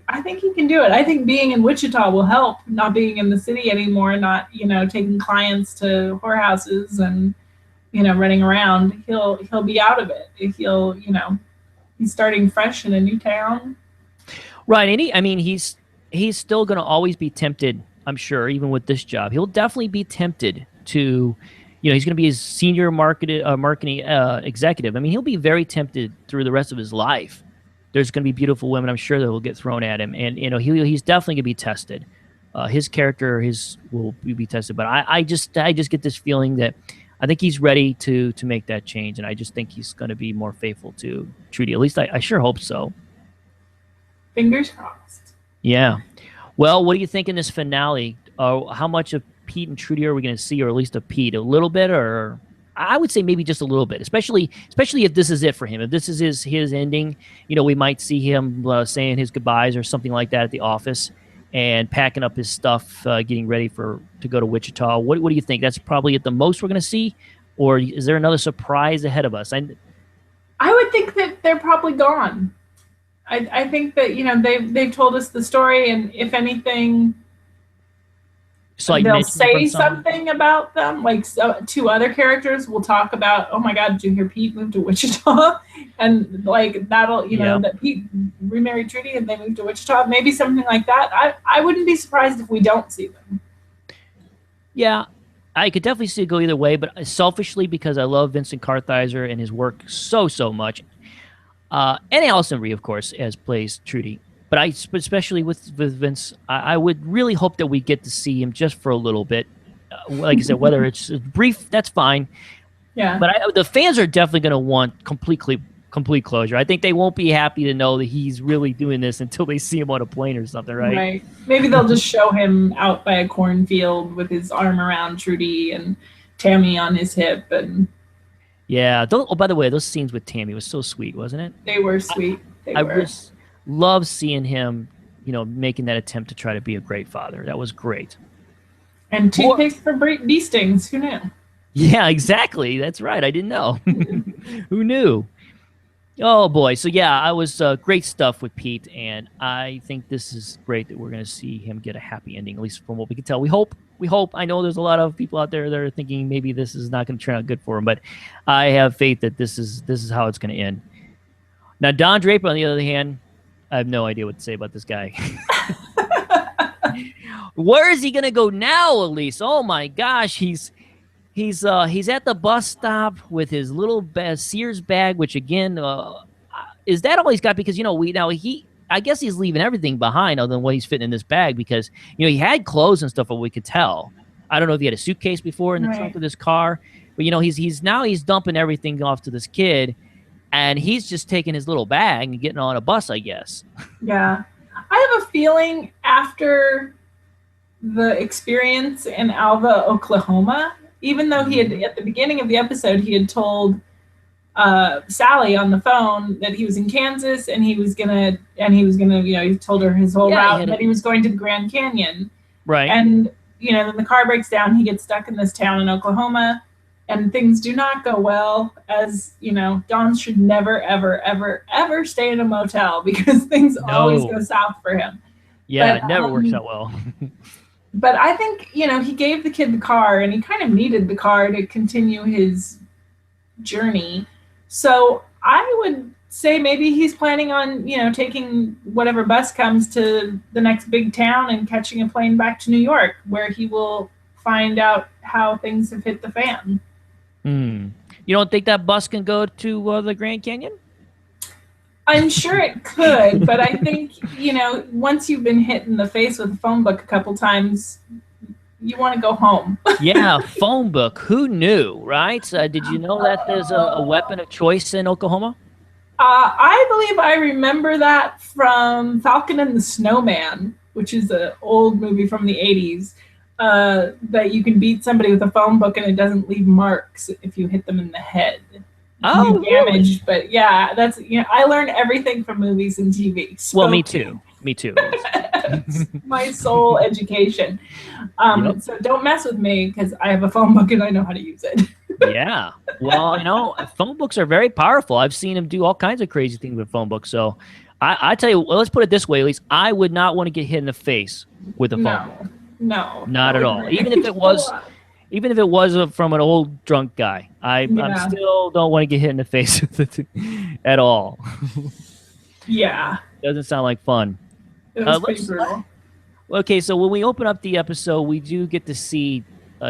I think he can do it. I think being in Wichita will help, not being in the city anymore, not taking clients to whorehouses and running around. He'll be out of it. He's starting fresh in a new town. Right, and he's still going to always be tempted, I'm sure, even with this job. He'll definitely be tempted to, he's going to be his senior marketing executive. I mean, he'll be very tempted through the rest of his life. There's going to be beautiful women, I'm sure, that will get thrown at him, and he's definitely going to be tested. His character, will be tested. But I just get this feeling that I think he's ready to make that change, and I just think he's going to be more faithful to Trudy. At least I sure hope so. Fingers crossed. Yeah. Well, what do you think in this finale? How much of Pete and Trudy are we going to see, or at least of Pete? A little bit, or I would say maybe just a little bit, especially if this is it for him. If this is his ending, we might see him saying his goodbyes or something like that at the office and packing up his stuff, getting ready to go to Wichita. What do you think? That's probably at the most we're going to see, or is there another surprise ahead of us? I would think that they're probably gone. I think that they've told us the story, and if anything, they'll say something about them. Like two other characters will talk about, oh my God, did you hear Pete moved to Wichita? And like that'll that Pete remarried Trudy and they moved to Wichita. Maybe something like that. I wouldn't be surprised if we don't see them. Yeah, I could definitely see it go either way, but selfishly, because I love Vincent Kartheiser and his work so much. And Allison Brie, of course, as plays Trudy. But especially with Vince, I would really hope that we get to see him just for a little bit. Like I said, whether it's brief, that's fine. Yeah. But the fans are definitely going to want complete closure. I think they won't be happy to know that he's really doing this until they see him on a plane or something, right? Right. Maybe they'll just show him out by a cornfield with his arm around Trudy and Tammy on his hip. And yeah. By the way, those scenes with Tammy was so sweet, wasn't it? They were sweet. I just love seeing him, making that attempt to try to be a great father. That was great. And toothpaste for bee stings. Who knew? Yeah, exactly. That's right. I didn't know. Who knew? Oh, boy. So, yeah, I was great stuff with Pete, and I think this is great that we're going to see him get a happy ending, at least from what we can tell. We hope. we hope. I know there's a lot of people out there that are thinking maybe this is not going to turn out good for him, but I have faith that this is how it's going to end. Now, Don Draper, on the other hand, I have no idea what to say about this guy. Where is he going to go now, Elise? Oh my gosh, he's at the bus stop with his little Sears bag, which again, is that all he's got? Because I guess he's leaving everything behind other than what he's fitting in this bag, because he had clothes and stuff, but we could tell. I don't know if he had a suitcase before in the trunk of this car, but he's dumping everything off to this kid, and he's just taking his little bag and getting on a bus, I guess. Yeah, I have a feeling after the experience in Alva, Oklahoma, even though he had, at the beginning of the episode, he had told Sally on the phone that he was in Kansas and he was gonna, he told her his whole route, and that he was going to the Grand Canyon. Right. And, then the car breaks down, he gets stuck in this town in Oklahoma, and things do not go well, as, Don should never, ever, ever, ever stay in a motel, because things always go south for him. Yeah, but, it never works out well. But I think, he gave the kid the car, and he kind of needed the car to continue his journey. So I would say maybe he's planning on, taking whatever bus comes to the next big town and catching a plane back to New York, where he will find out how things have hit the fan. You don't think that bus can go to the Grand Canyon? I'm sure it could, but I think, once you've been hit in the face with a phone book a couple times, you want to go home. Yeah, phone book. Who knew, right? Did you know that there's a weapon of choice in Oklahoma? I believe I remember that from Falcon and the Snowman, which is an old movie from the 80s, that you can beat somebody with a phone book and it doesn't leave marks if you hit them in the head. Oh, damaged, really? But yeah, that's I learn everything from movies and TV. So. Well, me too. My sole education. So don't mess with me, because I have a phone book and I know how to use it. Yeah. Well, phone books are very powerful. I've seen them do all kinds of crazy things with phone books. So I tell you, let's put it this way, at least I would not want to get hit in the face with a phone book. No. Not at all. Even if it was from an old drunk guy. I still don't want to get hit in the face with it at all. Yeah. Doesn't sound like fun. It was pretty brutal. Okay, so when we open up the episode, we do get to see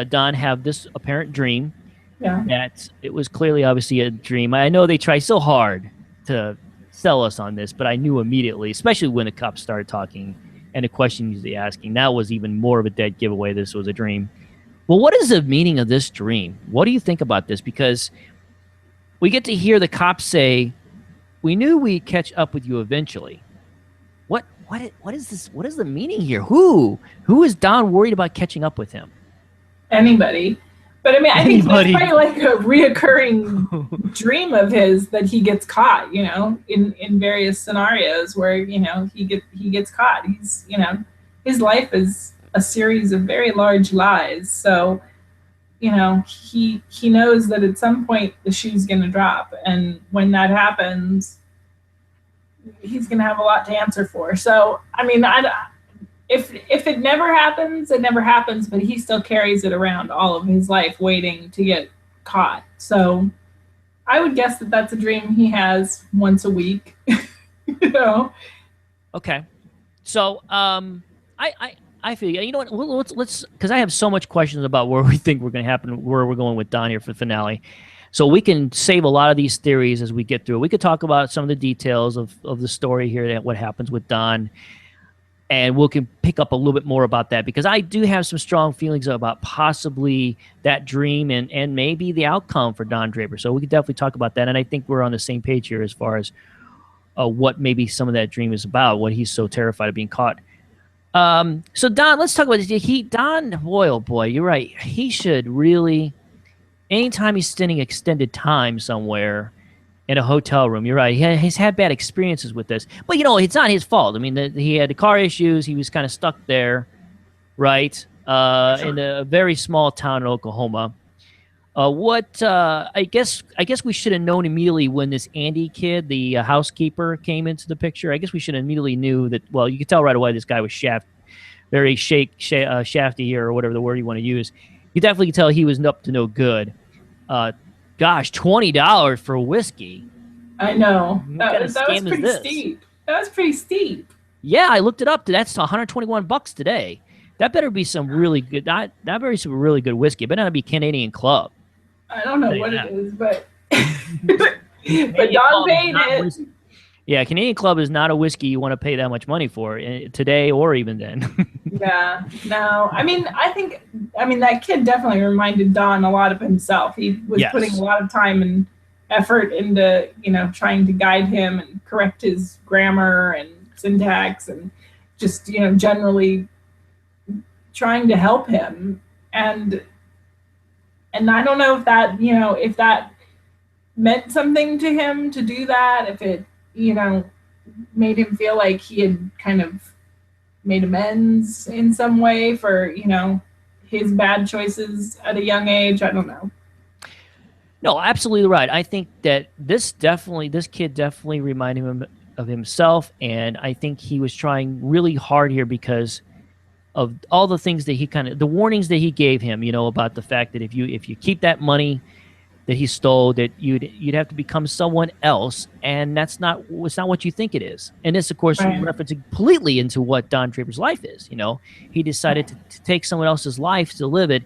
Don have this apparent dream. Yeah. That it was clearly, obviously, a dream. I know they try so hard to sell us on this, but I knew immediately, especially when the cops started talking and the questions they asking, that was even more of a dead giveaway this was a dream. Well, what is the meaning of this dream? What do you think about this? Because we get to hear the cops say, "We knew we'd catch up with you eventually." What is this? What is the meaning here? Who is Don worried about catching up with him? Anybody. But I mean, I think it's probably like a reoccurring dream of his that he gets caught, in various scenarios where, he gets caught. He's, his life is a series of very large lies. So, he knows that at some point the shoe's going to drop. And when that happens, he's going to have a lot to answer for. So, I mean, if it never happens, it never happens, but he still carries it around all of his life waiting to get caught. So I would guess that that's a dream he has once a week. Okay. So I feel you know what, let's because I have so much questions about where we think we're going to happen, where we're going with Don here for the finale. So we can save a lot of these theories as we get through. We could talk about some of the details of the story here, what happens with Don, and we can pick up a little bit more about that, because I do have some strong feelings about possibly that dream and maybe the outcome for Don Draper. So we could definitely talk about that, and I think we're on the same page here as far as what maybe some of that dream is about, what he's so terrified of being caught. So Don, let's talk about this. Don, boy, oh boy, you're right. He should really... Anytime he's spending extended time somewhere in a hotel room, you're right. He's had bad experiences with this. But, it's not his fault. I mean, he had the car issues. He was kind of stuck there, right, in a very small town in Oklahoma. I guess we should have known immediately when this Andy kid, the housekeeper, came into the picture. I guess we should have immediately knew that, well, you could tell right away this guy was very shafty or whatever the word you want to use. You definitely can tell he was up to no good. Gosh, $20 for whiskey. I know. What kind of That was scam is pretty this? steep. That was pretty steep. Yeah, I looked it up. That's $121 today. That better be some really good. That better be some really good whiskey. It better not be Canadian Club. I don't know what it is, but but Don paid it. Yeah, Canadian Club is not a whiskey you want to pay that much money for today or even then. Yeah, no. I mean, that kid definitely reminded Don a lot of himself. He was putting a lot of time and effort into, trying to guide him and correct his grammar and syntax and just, generally trying to help him. And I don't know if that, if that meant something to him to do that, if it, made him feel like he had kind of made amends in some way for, his bad choices at a young age. I don't know. No, absolutely right. I think that this kid definitely reminded him of himself, and I think he was trying really hard here because of all the things that the warnings that he gave him, about the fact that if you keep that money that he stole, that you'd have to become someone else, and it's not what you think it is. And this, of course, referencing completely into what Don Draper's life is. He decided to take someone else's life to live it,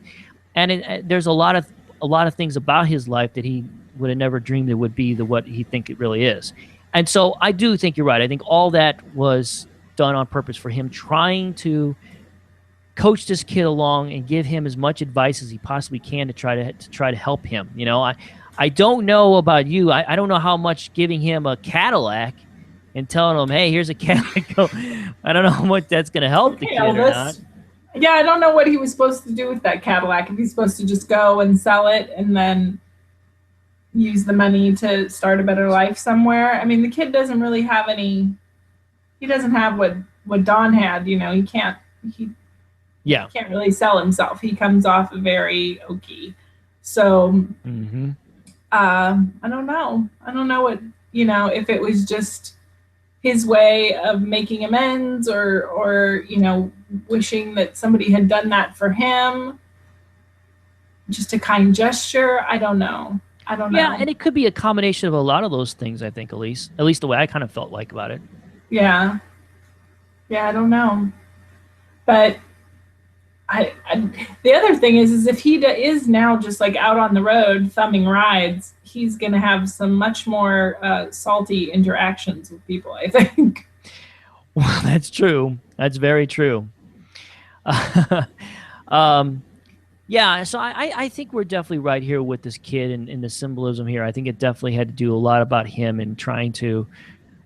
and there's a lot of things about his life that he would have never dreamed it would be what he think it really is. And so I do think you're right. I think all that was done on purpose for him, trying to coach this kid along and give him as much advice as he possibly can to try to help him. I don't know about you. I don't know how much giving him a Cadillac and telling him, hey, here's a Cadillac. I don't know how much that's going to help the kid or not. Yeah, I don't know what he was supposed to do with that Cadillac. If he's supposed to just go and sell it and then use the money to start a better life somewhere. I mean, the kid doesn't really have any. He doesn't have what Don had. He can't. He can't really sell himself. He comes off very oaky. So I don't know. I don't know what if it was just his way of making amends or wishing that somebody had done that for him. Just a kind gesture. I don't know. Yeah, and it could be a combination of a lot of those things, I think, Elise. At least the way I kind of felt like about it. Yeah. Yeah, I don't know. But the other thing is if he is now just like out on the road thumbing rides, he's going to have some much more salty interactions with people, I think. Well, that's true. That's very true. Yeah, so I think we're definitely right here with this kid and the symbolism here. I think it definitely had to do a lot about him and trying to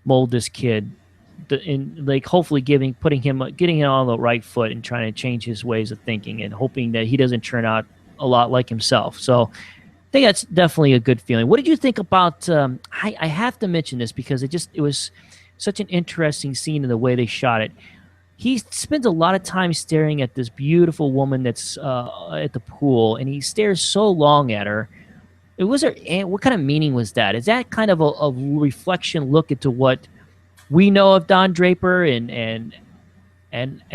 mold this kid. Hopefully getting him on the right foot and trying to change his ways of thinking and hoping that he doesn't turn out a lot like himself. So I think that's definitely a good feeling. What did you think about? I have to mention this because it was such an interesting scene in the way they shot it. He spends a lot of time staring at this beautiful woman that's at the pool, and he stares so long at her. What kind of meaning was that? Is that kind of a reflection look into what we know of Don Draper and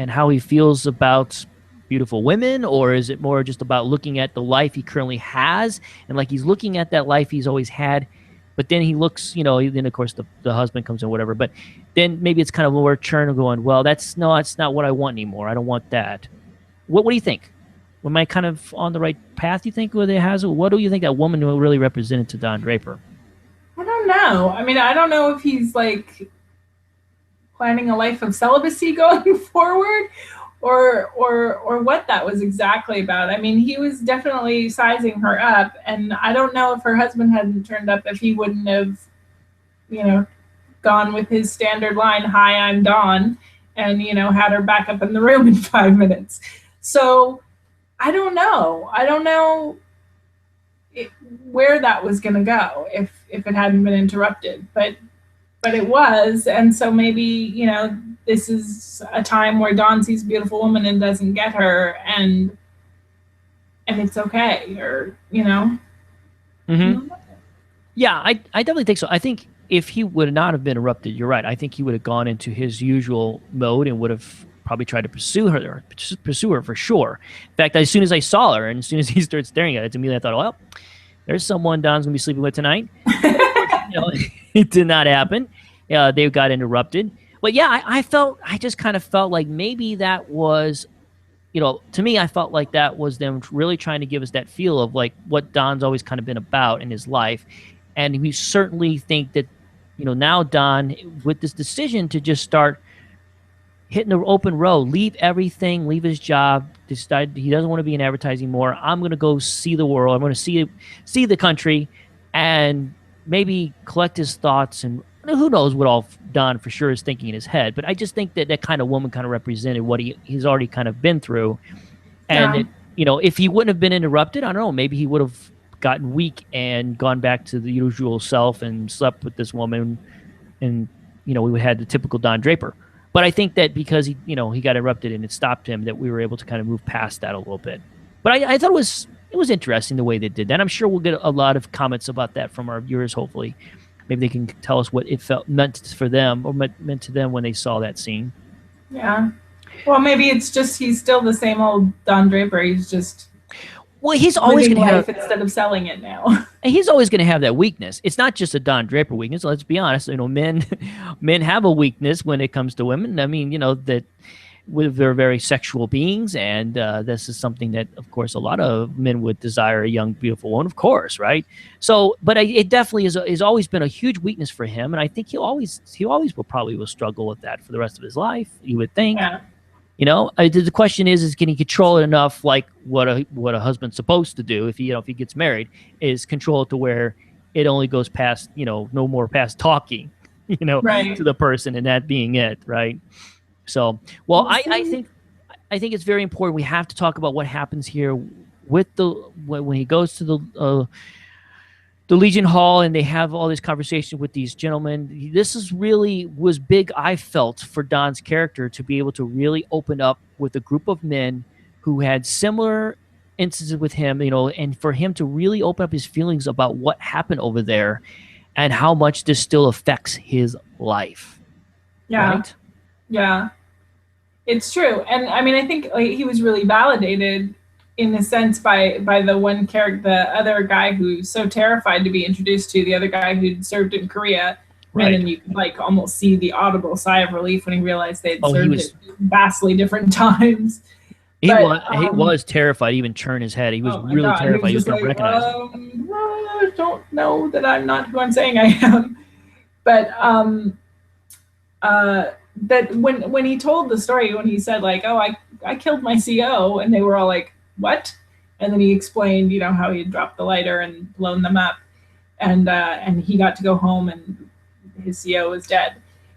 how he feels about beautiful women, or is it more just about looking at the life he currently has and like he's looking at that life he's always had, but then he looks, then of course the husband comes in, whatever, but then maybe it's kind of more turn of going, well, that's not what I want anymore. I don't want that. What do you think? Am I kind of on the right path, you think, with it has? What do you think that woman really represented to Don Draper? I don't know. I mean, I don't know if he's like planning a life of celibacy going forward or what that was exactly about. I mean, he was definitely sizing her up, and I don't know if her husband hadn't turned up, if he wouldn't have, gone with his standard line, hi, I'm Don, and, had her back up in the room in 5 minutes. So I don't know. Where that was going to go if it hadn't been interrupted, but it was. And so maybe, this is a time where Don sees a beautiful woman and doesn't get her, and it's okay, or, Mm-hmm. Yeah, I definitely think so. I think if he would not have been interrupted, you're right. I think he would have gone into his usual mode and would have probably try to pursue her for sure. In fact, as soon as I saw her, and as soon as he started staring at it, to me, I thought, well, there's someone Don's gonna be sleeping with tonight. It did not happen. They got interrupted. But yeah, I just kind of felt like maybe that was, to me, I felt like that was them really trying to give us that feel of like what Don's always kind of been about in his life. And we certainly think that, now Don, with this decision to just start hitting the open road, leave everything, leave his job, decide he doesn't want to be in advertising more. I'm going to go see the world. I'm going to see the country and maybe collect his thoughts. And who knows what all Don for sure is thinking in his head. But I just think that that kind of woman kind of represented what he's already kind of been through. And, if he wouldn't have been interrupted, I don't know, maybe he would have gotten weak and gone back to the usual self and slept with this woman. And, we would have had the typical Don Draper. But I think that because he got interrupted and it stopped him, that we were able to kind of move past that a little bit. But I thought it was interesting the way they did that. I'm sure we'll get a lot of comments about that from our viewers, hopefully. Maybe they can tell us what it meant for them or meant to them when they saw that scene. Yeah. Well, maybe it's just he's still the same old Don Draper. He's just he's always going to have instead of selling it now. And he's always going to have that weakness. It's not just a Don Draper weakness. Let's be honest. Men have a weakness when it comes to women. I mean, that they're very sexual beings, and this is something that, of course, a lot of men would desire a young, beautiful woman, of course, right? So, but it definitely is always been a huge weakness for him, and I think he always will struggle with that for the rest of his life. You would think. Yeah. The question is can he control it enough, like what a husband's supposed to do if he gets married, is control it to where it only goes past, no more past talking, right. to the person and that being it, right? So, well, I think it's very important. We have to talk about what happens here with when he goes to the Legion Hall and they have all this conversation with these gentlemen. This was big, I felt, for Don's character to be able to really open up with a group of men who had similar instances with him, and for him to really open up his feelings about what happened over there and how much this still affects his life. Yeah. Right? Yeah. It's true. And I mean, I think he was really validated in a sense by the one character, the other guy who's so terrified to be introduced to, the other guy who'd served in Korea. Right. And then you could almost see the audible sigh of relief when he realized they'd served at vastly different times. He was terrified. He even turned his head. He was really terrified. He was going to recognize him. I don't know that I'm not who I'm saying I am. But that when he told the story, when he said I killed my CO, and they were all like, what? And then he explained, how he had dropped the lighter and blown them up, and he got to go home and his CO was dead.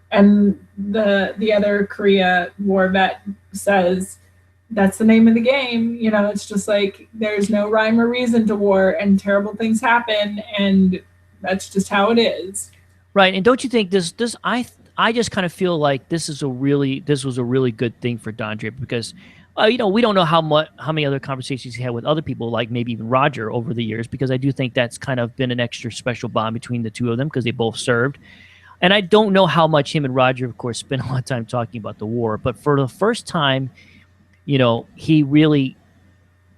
And the other Korea war vet says, that's the name of the game. It's just there's no rhyme or reason to war, and terrible things happen, and that's just how it is. Right. And don't you think this I just kind of feel like this was a really good thing for Don Draper because, we don't know how many other conversations he had with other people, like maybe even Roger over the years, because I do think that's kind of been an extra special bond between the two of them because they both served. And I don't know how much him and Roger, of course, spent a lot of time talking about the war, but for the first time, he really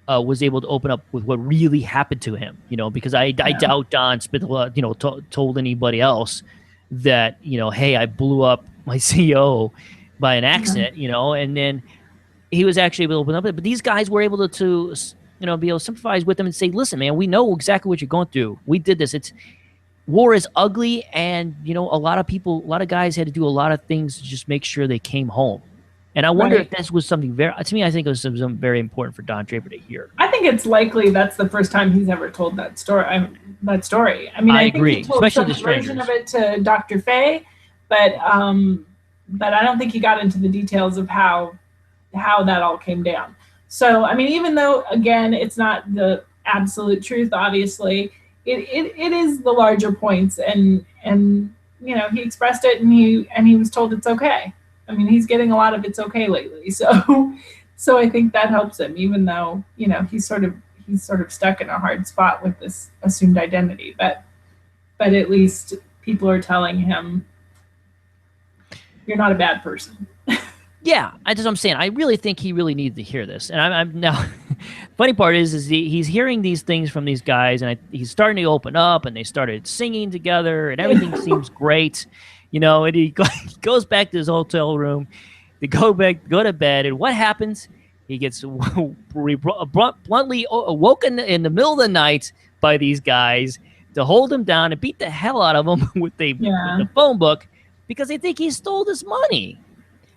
was able to open up with what really happened to him, because I doubt Don spent a lot, told anybody else that, hey, I blew up my CO by an accident, and then he was actually able to open up it. But these guys were able to be able to sympathize with them and say, listen, man, we know exactly what you're going through. We did this. War is ugly. And, a lot of guys had to do a lot of things to just make sure they came home. And I wonder if this was something to me, I think it was something very important for Don Draper to hear. I think it's likely that's the first time he's ever told that story. I mean, I agree, think he told especially some version of it to Dr. Faye, but I don't think he got into the details of how that all came down. So, I mean, even though, again, it's not the absolute truth, obviously, it is the larger points, and he expressed it, and he was told it's okay. I mean, he's getting a lot of it's okay lately. So I think that helps him, even though, he's sort of stuck in a hard spot with this assumed identity, but at least people are telling him you're not a bad person. Yeah, that's what I'm saying. I really think he really needed to hear this. And I'm now. Funny part is he's hearing these things from these guys, and he's starting to open up, and they started singing together, and everything seems great, And he goes back to his hotel room to go to bed, and what happens? He gets bluntly awoken in the middle of the night by these guys to hold him down and beat the hell out of him with the phone book because they think he stole this money.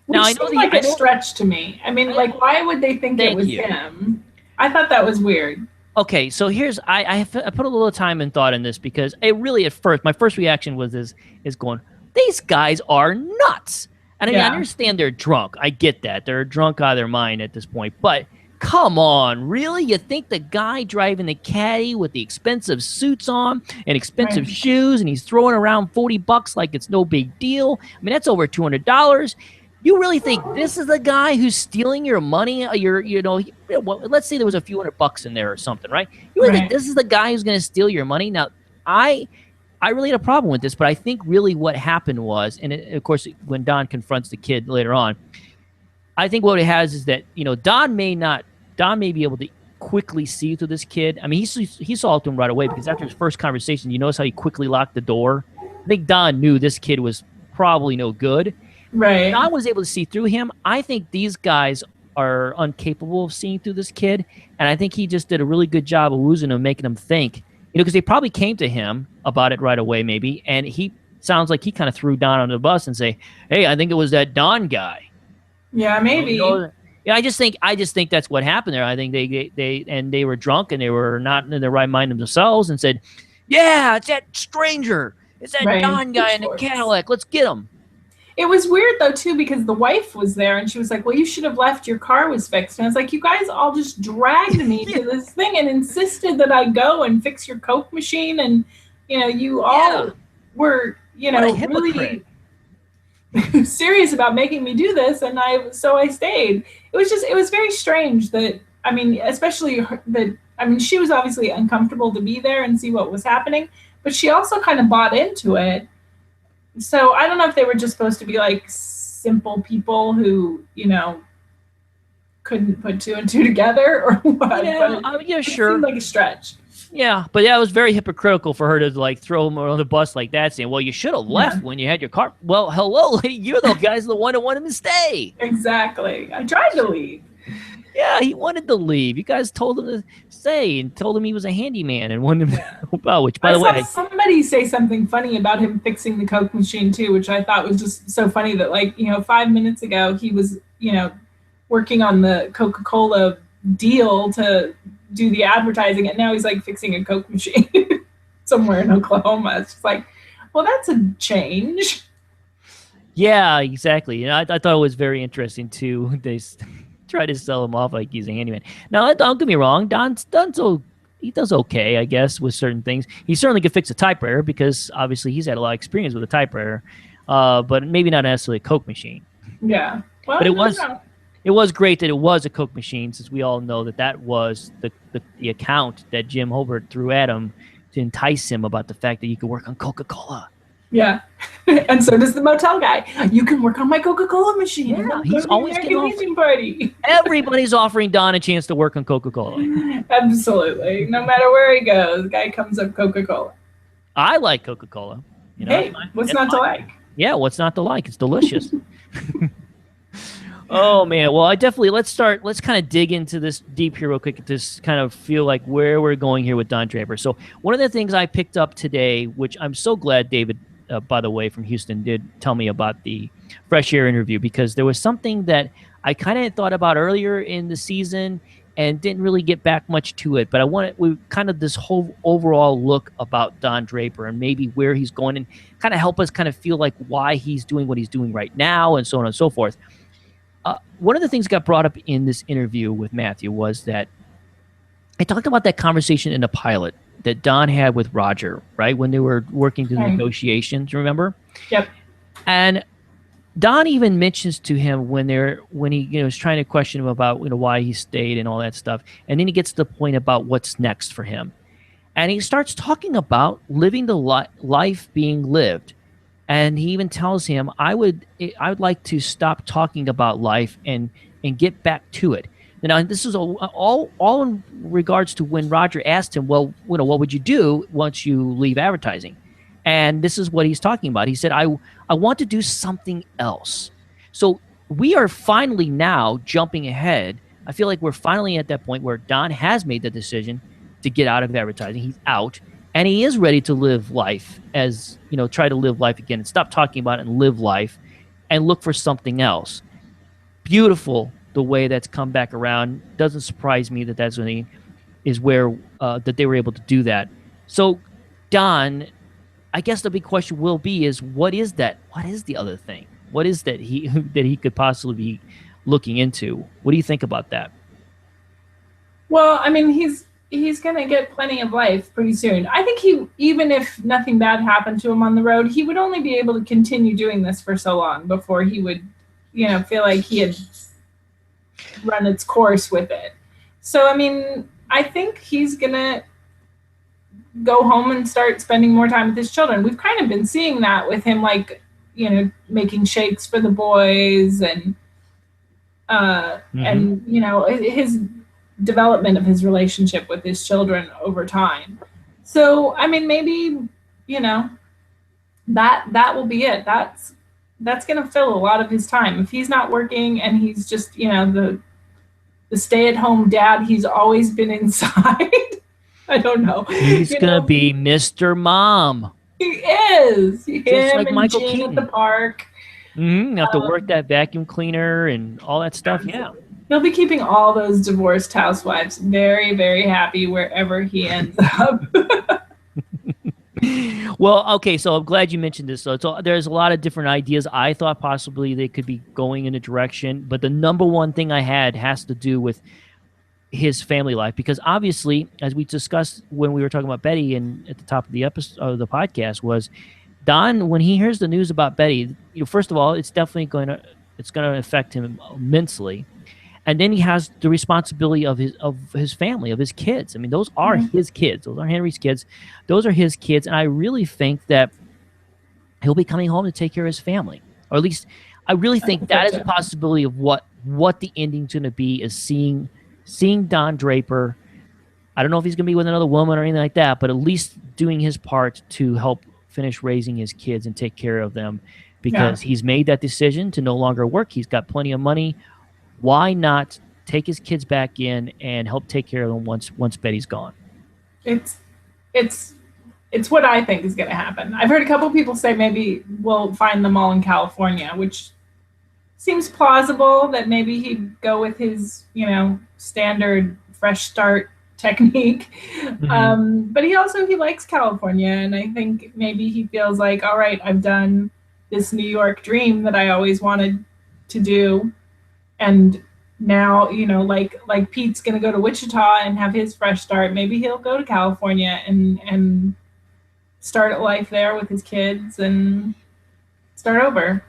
Which now, seems like a stretch to me. I mean, like, why would they think it was him? I thought that was weird. Okay, so here's I put a little time and thought in this because it really at first my first reaction was is going, these guys are nuts. And I mean, I understand they're drunk. I get that. They're drunk out of their mind at this point. But come on, really? You think the guy driving the caddy with the expensive suits on and expensive shoes and he's throwing around $40 like it's no big deal? I mean, that's over $200. You really think this is the guy who's stealing your money? Let's say there was a few $100 in there or something, right? You really think this is the guy who's going to steal your money? Now, I really had a problem with this, but I think really what happened was, and of course, when Don confronts the kid later on, I think what it has is that, Don may be able to quickly see through this kid. I mean, he saw it to him right away because after his first conversation, you notice how he quickly locked the door? I think Don knew this kid was probably no good. Right. Don was able to see through him. I think these guys are incapable of seeing through this kid, and I think he just did a really good job of losing him, making him think, because they probably came to him about it right away maybe, and he sounds like he kind of threw Don under the bus and say, hey, I think it was that Don guy. Yeah, maybe. Yeah, I just think that's what happened there. I think they were drunk and they were not in their right mind themselves and said, yeah, it's that stranger. It's that Don guy in the Cadillac. Let's get him. It was weird, though, too, because the wife was there, and she was like, well, you should have left. Your car was fixed. And I was like, you guys all just dragged me to this thing and insisted that I go and fix your Coke machine. And, you all were, really serious about making me do this. And so I stayed. It was very strange that, I mean, especially she was obviously uncomfortable to be there and see what was happening, but she also kind of bought into it. So I don't know if they were just supposed to be like simple people who, couldn't put two and two together or what. Yeah, sure. It seemed like a stretch. Yeah, but it was very hypocritical for her to like throw him on the bus like that, saying, well, you should have left when you had your car. Well, hello, lady, you're the guys the one who wanted him to stay. Exactly. I tried to leave. Yeah, he wanted to leave. You guys told him to stay and told him he was a handyman and wanted him to help out, which, by the way... somebody say something funny about him fixing the Coke machine, too, which I thought was just so funny that, 5 minutes ago, he was, working on the Coca-Cola deal to do the advertising, and now he's, fixing a Coke machine somewhere in Oklahoma. It's just like, well, that's a change. Yeah, exactly. And I thought it was very interesting, too. They... try to sell him off like he's a handyman. Now, don't get me wrong. He does okay, I guess, with certain things. He certainly could fix a typewriter because obviously he's had a lot of experience with a typewriter, but maybe not necessarily a Coke machine. Yeah, well, but it was great that it was a Coke machine, since we all know that was the account that Jim Hobart threw at him to entice him about the fact that you could work on Coca-Cola. Yeah, and so does the motel guy. You can work on my Coca-Cola machine. Yeah, he's always getting party. Everybody's offering Don a chance to work on Coca-Cola. Absolutely. No matter where he goes, the guy comes up Coca-Cola. I like Coca-Cola. Hey, what's not to like? Yeah, what's not to like? It's delicious. Oh, man. Well, let's kind of dig into this deep here real quick to kind of feel like where we're going here with Don Draper. So one of the things I picked up today, which I'm so glad David, by the way, from Houston, did tell me about the Fresh Air interview, because there was something that I kind of thought about earlier in the season and didn't really get back much to it. But we kind of this whole overall look about Don Draper and maybe where he's going, and kind of help us kind of feel like why he's doing what he's doing right now and so on and so forth. One of the things that got brought up in this interview with Matthew was that I talked about that conversation in the pilot that Don had with Roger, right, when they were working through the negotiations, remember? Yep. And Don even mentions to him when he is trying to question him about why he stayed and all that stuff, and then he gets to the point about what's next for him, and he starts talking about living the life being lived, And he even tells him, I would like to stop talking about life and get back to it. Now, this is all in regards to when Roger asked him, well, what would you do once you leave advertising? And this is what he's talking about. He said, I want to do something else. So we are finally now jumping ahead. I feel like we're finally at that point where Don has made the decision to get out of advertising. He's out, and he is ready to live life as, try to live life again and stop talking about it and live life and look for something else. Beautiful the way that's come back around. Doesn't surprise me that that's when he is where that they were able to do that. So, Don, I guess the big question will be is what is that? What is the other thing? What is that he could possibly be looking into? What do you think about that? Well, I mean, he's going to get plenty of life pretty soon. I think even if nothing bad happened to him on the road, he would only be able to continue doing this for so long before he would, feel like he had run its course with it. So, I mean, I think he's going to go home and start spending more time with his children. We've kind of been seeing that with him, like, making shakes for the boys and his development of his relationship with his children over time. So, I mean, maybe, that will be it. That's going to fill a lot of his time. If he's not working and he's just, the stay-at-home dad he's always been inside, I don't know. He's going to be Mr. Mom. He is. Just like Michael Jane Keaton. At the park. You have to work that vacuum cleaner and all that stuff. Yeah. He'll be keeping all those divorced housewives very, very happy wherever he ends up. Well, okay, so I'm glad you mentioned this. So there's a lot of different ideas. I thought possibly they could be going in a direction, but the number one thing I had has to do with his family life, because obviously, as we discussed when we were talking about Betty and at the top of the episode of the podcast, was Don, when he hears the news about Betty, first of all, it's definitely going to affect him immensely. And then he has the responsibility of his family, of his kids. I mean, those are his kids. Those are Henry's kids. Those are his kids. And I really think that he'll be coming home to take care of his family. Or at least I really think that is a possibility of what the ending's going to be, is seeing Don Draper. I don't know if he's going to be with another woman or anything like that, but at least doing his part to help finish raising his kids and take care of them, because he's made that decision to no longer work. He's got plenty of money. Why not take his kids back in and help take care of them once Betty's gone? It's what I think is going to happen. I've heard a couple of people say maybe we'll find them all in California, which seems plausible, that maybe he'd go with his, standard fresh start technique. But he likes California. And I think maybe he feels like, all right, I've done this New York dream that I always wanted to do. And now, like Pete's going to go to Wichita and have his fresh start. Maybe he'll go to California and start a life there with his kids and start over.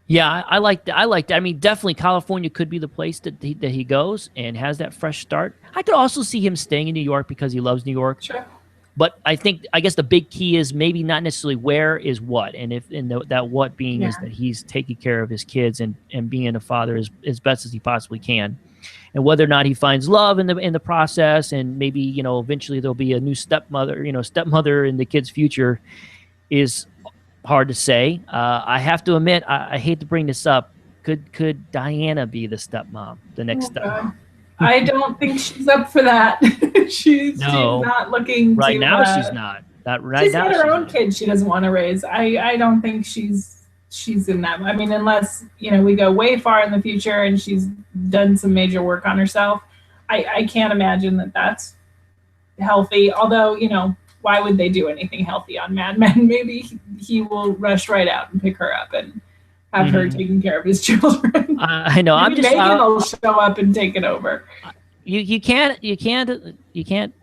Yeah, I like that. I mean, definitely California could be the place that he goes and has that fresh start. I could also see him staying in New York because he loves New York. Sure. But I guess the big key is maybe not necessarily where is what, and that what being is that he's taking care of his kids and being a father as best as he possibly can, and whether or not he finds love in the process, and maybe eventually there'll be a new stepmother in the kid's future, is hard to say. I have to admit, I hate to bring this up. Could Diana be the stepmom, the next stepmom? I don't think she's up for that. She's not looking right to, now. She's not. She's got her own kids she doesn't want to raise. I don't think she's in that. I mean, unless we go way far in the future and she's done some major work on herself, I can't imagine that that's healthy. Although why would they do anything healthy on Mad Men? Maybe he will rush right out and pick her up and have her taking care of his children. I know. Maybe Megan will show up and take it over. You can't. I can't.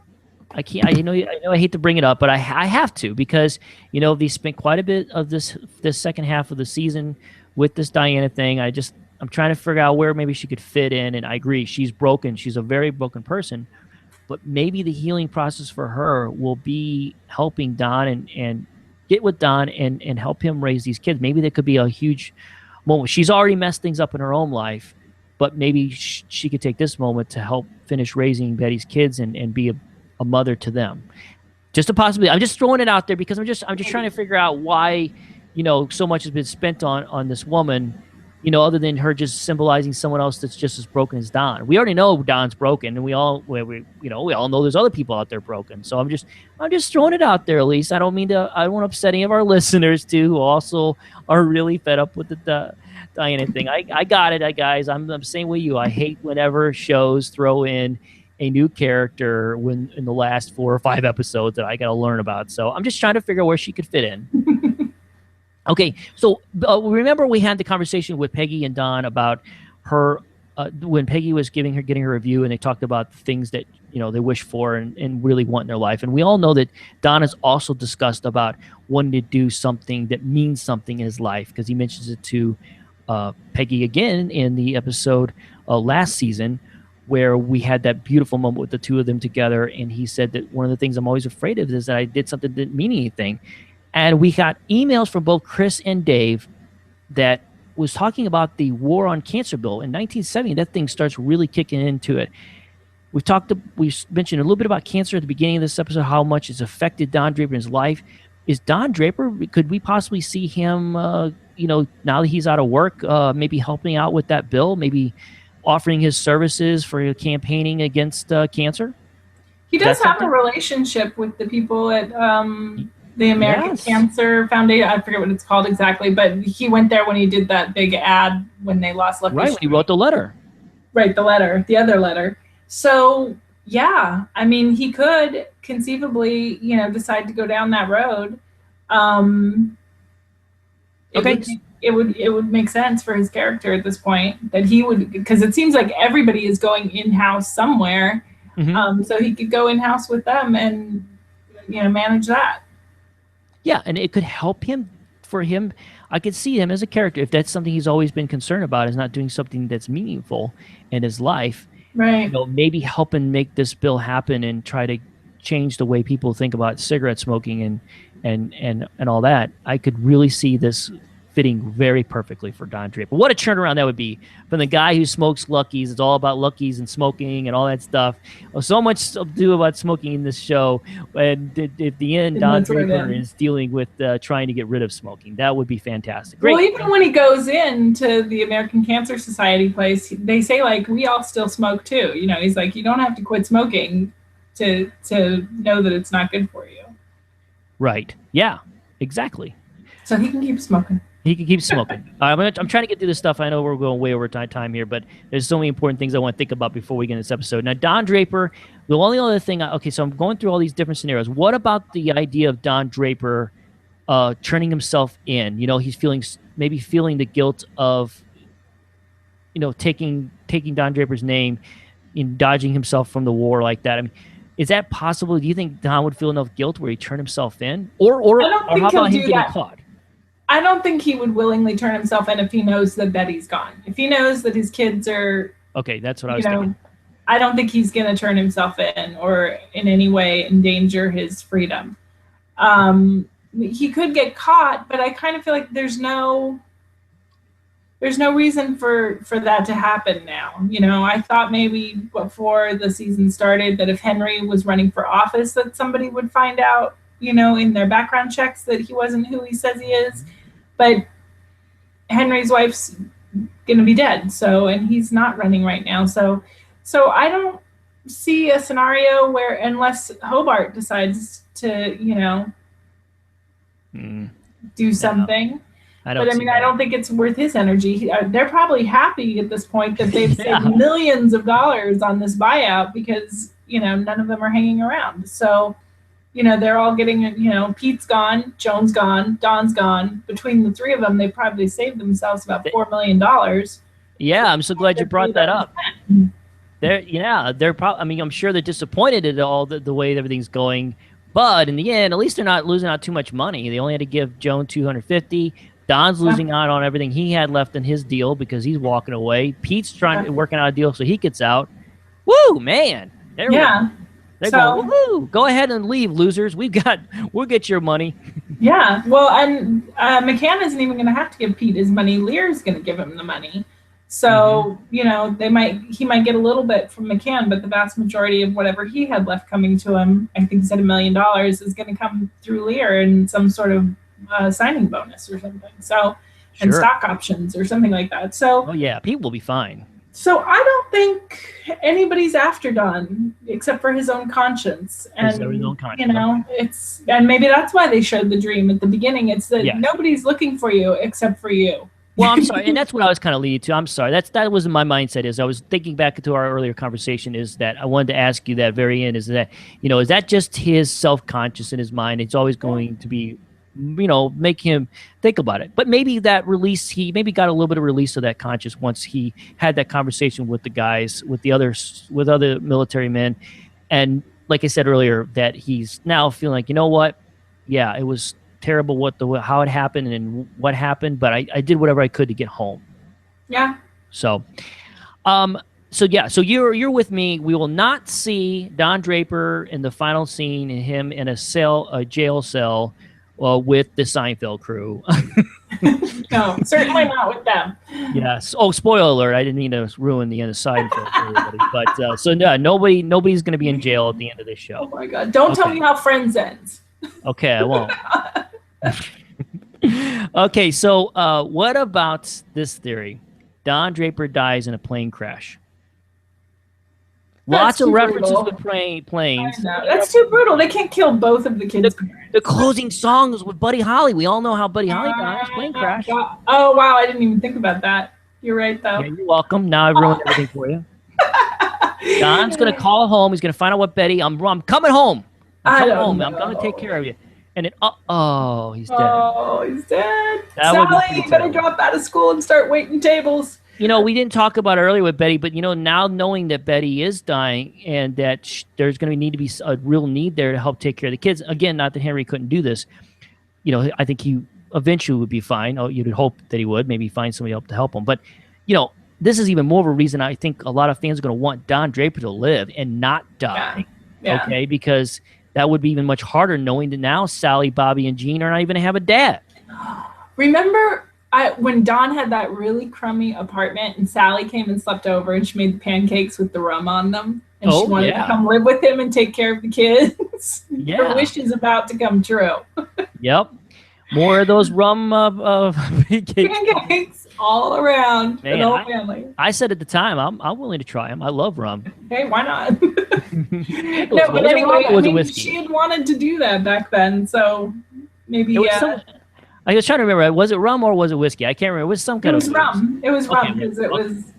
I know. I hate to bring it up, but I have to, because they spent quite a bit of this second half of the season with this Diana thing. I'm trying to figure out where maybe she could fit in. And I agree, she's broken. She's a very broken person. But maybe the healing process for her will be helping Don and get with Don and help him raise these kids. Maybe there could be a huge moment. She's already messed things up in her own life, but maybe she could take this moment to help finish raising Betty's kids and be a mother to them. Just a possibility. I'm just throwing it out there because I'm just trying to figure out why, so much has been spent on this woman, other than her just symbolizing someone else that's just as broken as Don. We already know Don's broken, and we all know there's other people out there broken. So I'm just throwing it out there, Elise. I don't want to upset any of our listeners too, who also are really fed up with the Diana thing. I got it, guys. I'm the same way you. I hate whenever shows throw in a new character when in the last 4 or 5 episodes that I got to learn about. So I'm just trying to figure out where she could fit in. Okay, so remember we had the conversation with Peggy and Don about her when Peggy was getting her review, and they talked about the things that they wish for and really want in their life. And we all know that Don has also discussed about wanting to do something that means something in his life, because he mentions it to Peggy again in the episode last season, where we had that beautiful moment with the two of them together. And he said that one of the things I'm always afraid of is that I did something that didn't mean anything. And we got emails from both Chris and Dave that was talking about the war on cancer bill in 1970. That thing starts really kicking into it. We mentioned a little bit about cancer at the beginning of this episode, how much it's affected Don Draper in his life. Is Don Draper, could we possibly see him, now that he's out of work, maybe helping out with that bill, maybe offering his services for campaigning against cancer? He does have a relationship with the people at the American Cancer Foundation. I forget what it's called exactly, but he went there when he did that big ad when they lost Lucky Right, when he wrote the letter. Right, the other letter. So, yeah, I mean, he could conceivably, decide to go down that road. It would make sense for his character at this point that he would, because it seems like everybody is going in-house somewhere. Mm-hmm. So he could go in-house with them and, manage that. Yeah, and it could help him. For him, I could see him as a character, if that's something he's always been concerned about, is not doing something that's meaningful in his life. Right. Maybe helping make this bill happen and try to change the way people think about cigarette smoking and all that. I could really see this fitting very perfectly for Don Draper. What a turnaround that would be from the guy who smokes Luckies. It's all about Luckies and smoking and all that stuff. So much to do about smoking in this show. And at the end, Don Draper is dealing with trying to get rid of smoking. That would be fantastic. Great. Well, even when he goes into the American Cancer Society place, they say, like, we all still smoke too. He's like, you don't have to quit smoking to know that it's not good for you. Right. Yeah, exactly. So he can keep smoking. He can keep smoking. I'm trying to get through this stuff. I know we're going way over time here, but there's so many important things I want to think about before we get into this episode. Now, Don Draper, the only other thing, so I'm going through all these different scenarios. What about the idea of Don Draper turning himself in? He's feeling the guilt of, taking Don Draper's name and dodging himself from the war like that. I mean, is that possible? Do you think Don would feel enough guilt where he turned himself in? Or how about him getting caught? I don't think he would willingly turn himself in if he knows that Betty's gone. If he knows that his kids are... Okay, that's what I was thinking. I don't think he's going to turn himself in or in any way endanger his freedom. He could get caught, but I kind of feel like there's no reason for that to happen now. I thought maybe before the season started that if Henry was running for office that somebody would find out, in their background checks that he wasn't who he says he is. But Henry's wife's going to be dead, and he's not running right now. So I don't see a scenario where, unless Hobart decides to, do something. I don't think it's worth his energy. They're probably happy at this point that they've saved millions of dollars on this buyout because, none of them are hanging around. So, they're all getting, Pete's gone, Joan's gone, Don's gone. Between the three of them, they probably saved themselves about $4 million. Yeah, I'm so glad you brought that up. They're probably, I'm sure they're disappointed at all the way everything's going. But in the end, at least they're not losing out too much money. They only had to give Joan $250. Don's losing out on everything he had left in his deal because he's walking away. Pete's working out a deal so he gets out. Woo, man. They're going, woohoo! Go ahead and leave, losers. We'll get your money. Yeah. Well, and McCann isn't even going to have to give Pete his money. Lear's going to give him the money. So, you know, he might get a little bit from McCann, but the vast majority of whatever he had left coming to him, I think he said $1 million, is going to come through Lear in some sort of signing bonus or something. So, and stock options or something like that. So, oh yeah, Pete will be fine. So I don't think anybody's after Don except for his own conscience. And you know, and maybe that's why they showed the dream at the beginning. It's that nobody's looking for you except for you. Well, I'm sorry, and that's what I was kind of leading to. I'm sorry. That was my mindset. Is I was thinking back to our earlier conversation. Is that I wanted to ask you that very end. Is that, you know, is that just his self-conscious in his mind? It's always going to be, you know, make him think about it. But maybe that release, he maybe got a little bit of release of that conscious once he had that conversation with the guys, with other military men, and like I said earlier, that he's now feeling like, you know what, yeah, it was terrible how it happened and what happened, but I did whatever I could to get home. Yeah. So you're with me. We will not see Don Draper in the final scene and him in a jail cell with the Seinfeld crew. No, certainly not with them. Yes. Oh, spoiler alert! I didn't mean to ruin the end of Seinfeld for everybody, but so no, nobody's going to be in jail at the end of this show. Oh my God! Don't tell me how Friends ends. Okay, I won't. Okay, so what about this theory? Don Draper dies in a plane crash. Lots of references with planes. That's too brutal. They can't kill both of the kids' parents. The closing song is with Buddy Holly. We all know how Buddy Holly dies. Plane crash. Oh, wow. I didn't even think about that. You're right, though. Yeah, you're welcome. Now I ruined everything for you. Don's going to call home. He's going to find out what Betty... I'm coming home. I'm coming home. I'm going to take care of you. And then, he's dead. Oh, he's dead. Sally, you better drop out of school and start waiting tables. You know, we didn't talk about it earlier with Betty, but, you know, now knowing that Betty is dying and that there's going to need to be a real need there to help take care of the kids. Again, not that Henry couldn't do this. You know, I think he eventually would be fine. Oh, you'd hope that he would. Maybe find somebody else to help him. But, you know, this is even more of a reason I think a lot of fans are going to want Don Draper to live and not die. Yeah. Okay? Because that would be even much harder knowing that now Sally, Bobby, and Jean are not even going to have a dad. Remember when Don had that really crummy apartment and Sally came and slept over and she made the pancakes with the rum on them and she wanted to come live with him and take care of the kids? Yeah. Her wish is about to come true. Yep. More of those rum pancakes all around for the whole family. I said at the time, I'm willing to try them. I love rum. Hey, why not? No, but anyway, I mean, she had wanted to do that back then, so maybe. I was trying to remember. Was it rum or was it whiskey? I can't remember. It was some kind of. Rum. It was rum because it was.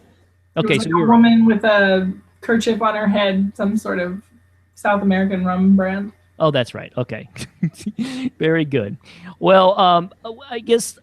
Okay, so a woman with a kerchief on her head, some sort of South American rum brand. Oh, that's right. Okay. Very good. Well, I guess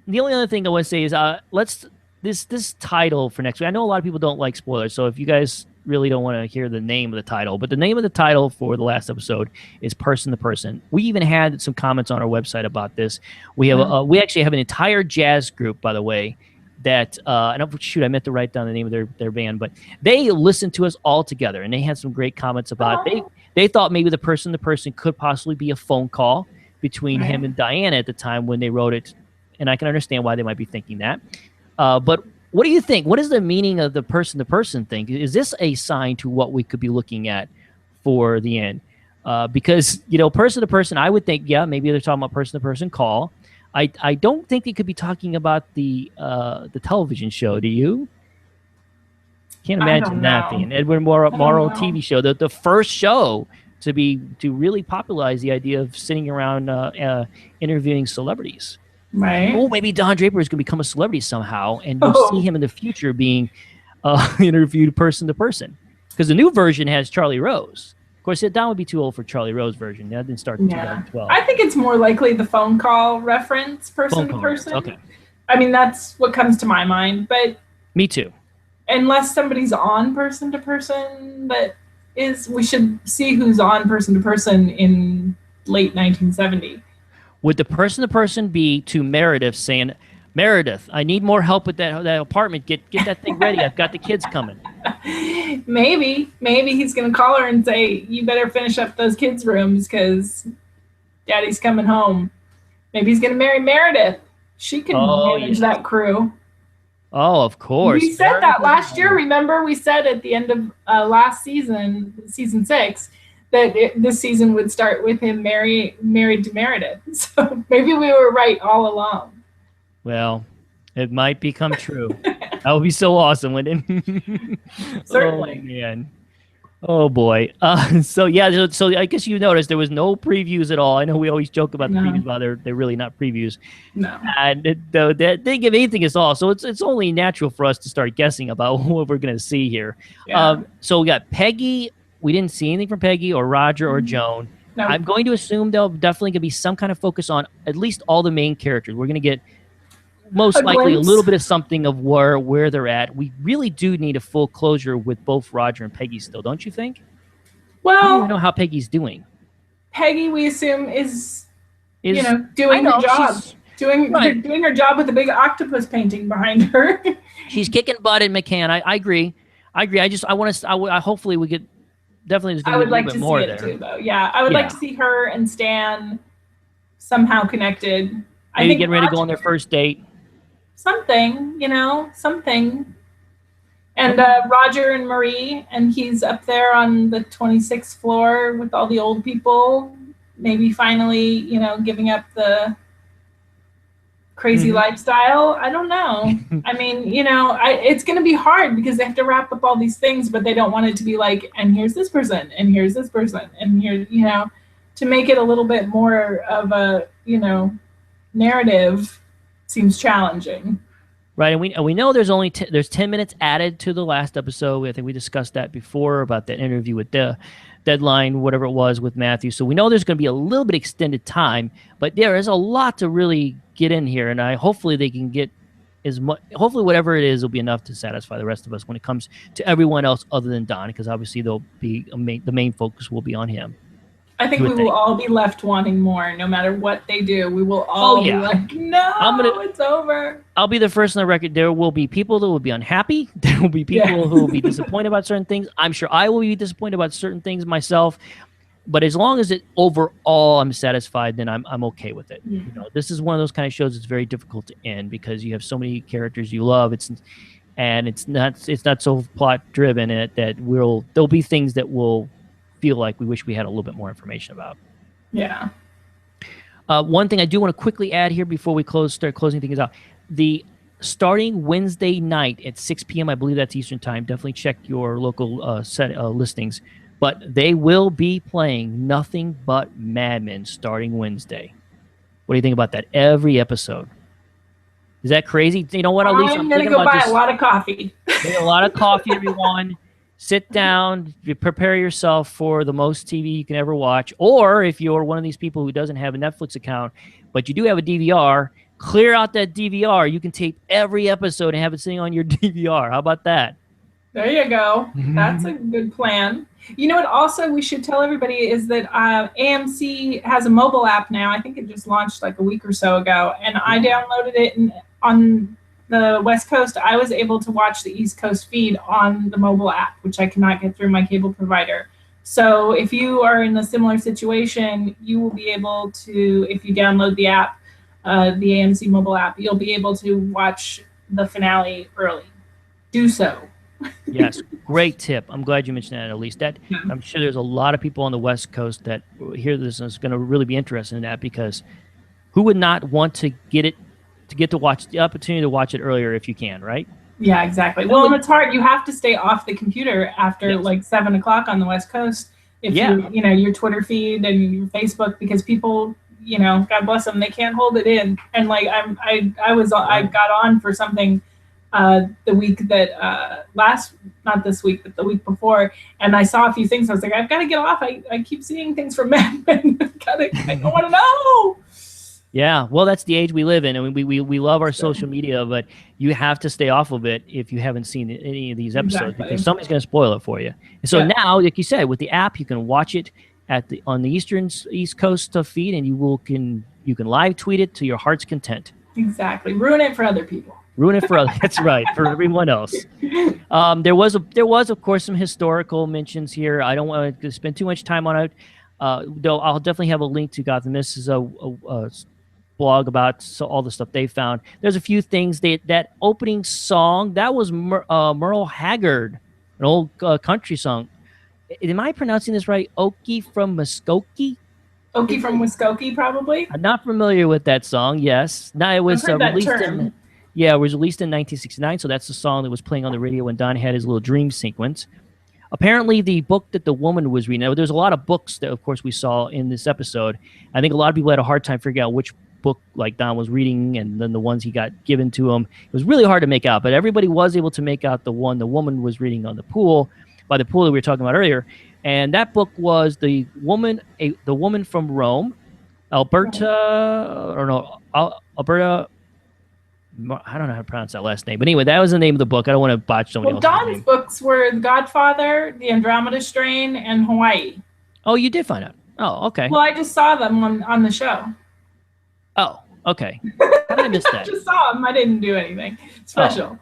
the only other thing I want to say is this title for next week. I know a lot of people don't like spoilers, so if you guys really don't want to hear the name of the title, but the name of the title for the last episode is Person to Person. We even had some comments on our website about this. We have we actually have an entire jazz group, by the way, that I meant to write down the name of their band, but they listened to us all together and they had some great comments about it. They thought maybe the Person to Person could possibly be a phone call between him and Diana at the time when they wrote it, and I can understand why they might be thinking that. But what do you think? What is the meaning of the Person to Person thing? Is this a sign to what we could be looking at for the end? Because, you know, Person to Person, I would think, yeah, maybe they're talking about Person to Person call. I don't think they could be talking about the television show. Do you? Can't imagine that being Edward Morrow TV show, the first show to really popularize the idea of sitting around interviewing celebrities. Right. Oh, maybe Don Draper is going to become a celebrity somehow, and we'll see him in the future being interviewed person to person. Because the new version has Charlie Rose. Of course, Don would be too old for Charlie Rose version. That didn't start in 2012. I think it's more likely the phone call reference, person to person. Okay. I mean, that's what comes to my mind. But me too. Unless somebody's on person to person, we should see who's on person to person in late 1970. Would the person to person be to Meredith saying, Meredith, I need more help with that apartment. Get that thing ready. I've got the kids coming. Maybe he's going to call her and say, you better finish up those kids' rooms because Daddy's coming home. Maybe he's going to marry Meredith. She can manage that crew. Oh, of course. We said that last year. Remember, we said at the end of last season, season 6, that this season would start with him married to Meredith. So maybe we were right all along. Well, it might become true. That would be so awesome, wouldn't it? Certainly. Oh, man. Oh, boy. So I guess you noticed there was no previews at all. I know we always joke about the previews, but they're really not previews. No. And they didn't give anything at all. So it's only natural for us to start guessing about what we're going to see here. Yeah. So we got Peggy. We didn't see anything from Peggy or Roger or Joan. No. I'm going to assume there'll definitely going to be some kind of focus on at least all the main characters. We're going to get most likely a little bit of something of where they're at. We really do need a full closure with both Roger and Peggy still, don't you think? Well, I don't even know how Peggy's doing. Peggy, we assume, is doing her job. Doing her job with a big octopus painting behind her. She's kicking butt in McCann. I agree. Hopefully we get definitely. I would like to see it too, though. Yeah, I would like to see her and Stan somehow connected. Maybe getting ready to go on their first date. Something. And Roger and Marie, and he's up there on the 26th floor with all the old people. Maybe finally, giving up the crazy lifestyle. I don't know. I mean, it's going to be hard because they have to wrap up all these things, but they don't want it to be like, and here's this person, and here's this person, and here, to make it a little bit more of a, narrative seems challenging. Right, and we know there's only there's 10 minutes added to the last episode. I think we discussed that before about that interview with the Deadline, whatever it was, with Matthew. So we know there's going to be a little bit extended time, but there is a lot to really get in here, and hopefully they can get as much. Hopefully, whatever it is will be enough to satisfy the rest of us when it comes to everyone else other than Don, because obviously they'll be the main focus will be on him. I think we will all be left wanting more, no matter what they do. We will all be like, no, it's over. I'll be the first on the record. There will be people that will be unhappy. There will be people who will be disappointed about certain things. I'm sure I will be disappointed about certain things myself. But as long as overall I'm satisfied, then I'm okay with it. This is one of those kind of shows that's very difficult to end because you have so many characters you love. It's not so plot driven that there'll be things that will feel like we wish we had a little bit more information about. Yeah. One thing I do want to quickly add here before we start closing things out, the starting Wednesday night at 6 p.m., I believe that's Eastern time. Definitely check your local set listings. But they will be playing Nothing But Mad Men starting Wednesday. What do you think about that? Every episode. Is that crazy? You know what, Elise? I'm going to go buy a lot of coffee. A lot of coffee, everyone. Sit down, prepare yourself for the most TV you can ever watch. Or if you're one of these people who doesn't have a Netflix account, but you do have a DVR, clear out that DVR. You can tape every episode and have it sitting on your DVR. How about that? There you go. That's a good plan. You know what also we should tell everybody is that AMC has a mobile app now. I think it just launched like a week or so ago. And I downloaded it on the West Coast. I was able to watch the East Coast feed on the mobile app, which I cannot get through my cable provider. So if you are in a similar situation, you will be able to, if you download the app, the AMC mobile app, you'll be able to watch the finale early. Do so. Yes, great tip. I'm glad you mentioned that, Elise. I'm sure there's a lot of people on the West Coast that hear this and is going to really be interested in that, because who would not want to get to watch the opportunity to watch it earlier if you can, right? Yeah, exactly. Well, and it's hard. You have to stay off the computer after like 7 o'clock on the West Coast. If your Twitter feed and your Facebook, because people, God bless them, they can't hold it in. And like I got on for something the week that not this week, but the week before, and I saw a few things. I was like, I've got to get off. I keep seeing things from Mad Men. I don't want to know. Yeah, well, that's the age we live in, and we love our social media, but you have to stay off of it if you haven't seen any of these episodes, because somebody's going to spoil it for you. And so now, like you said, with the app, you can watch it on the East Coast feed, and you can live tweet it to your heart's content. Exactly, ruin it for other people. Ruin it for others. That's right, for everyone else. There was, of course, some historical mentions here. I don't want to spend too much time on it. Though I'll definitely have a link to Gotham. This is a blog about all the stuff they found. There's a few things. That opening song, that was Merle Haggard, an old country song. Am I pronouncing this right? Okie from Muskogee? Okie from Muskogee, probably. I'm not familiar with that song. Yes. No, it was released in. Yeah, it was released in 1969, so that's the song that was playing on the radio when Don had his little dream sequence. Apparently, the book that the woman was reading, there's a lot of books that, of course, we saw in this episode. I think a lot of people had a hard time figuring out which book like Don was reading and then the ones he got given to him. It was really hard to make out, but everybody was able to make out the one the woman was reading on the pool, by the pool that we were talking about earlier. And that book was The Woman from Rome, Alberta, I don't know how to pronounce that last name. But anyway, that was the name of the book. I don't want to botch somebody else's name. Don's books were The Godfather, The Andromeda Strain, and Hawaii. Oh, you did find out. Oh, okay. Well, I just saw them on the show. Oh, okay. How did I miss that? I just saw them. I didn't do anything special.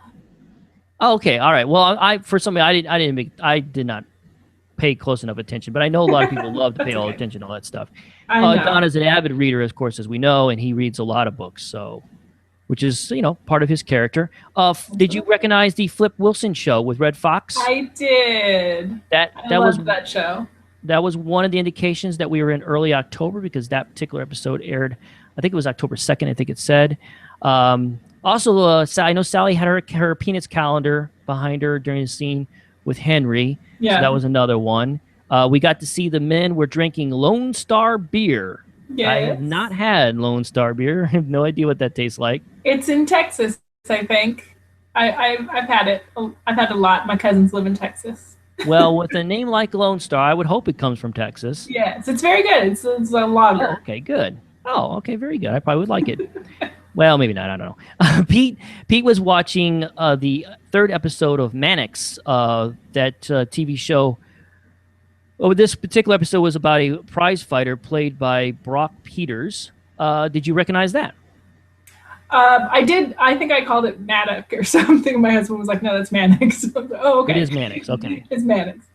Oh, okay. All right. Well, I did not pay close enough attention, but I know a lot of people love to pay all attention to all that stuff. Don is an avid reader, of course, as we know, and he reads a lot of books, so which is, part of his character. Did you recognize the Flip Wilson show with Red Fox? I did. I loved that show. That was one of the indications that we were in early October because that particular episode aired, I think it was October 2nd, I think it said. Also, I know Sally had her Peanuts calendar behind her during the scene with Henry. Yeah. So that was another one. We got to see the men were drinking Lone Star beer. Yes. I have not had Lone Star beer. I have no idea what that tastes like. It's in Texas, I think. I've had it. I've had a lot. My cousins live in Texas. Well, with a name like Lone Star, I would hope it comes from Texas. Yes, it's very good. It's a lager. Oh, okay, good. Oh, okay, very good. I probably would like it. Well, maybe not. I don't know. Pete was watching the third episode of Mannix, that TV show. Oh, this particular episode was about a prize fighter played by Brock Peters. Did you recognize that? I did. I think I called it Maddox or something. My husband was like, no, that's Mannix. Oh, okay. It is Mannix. Okay. It's Mannix.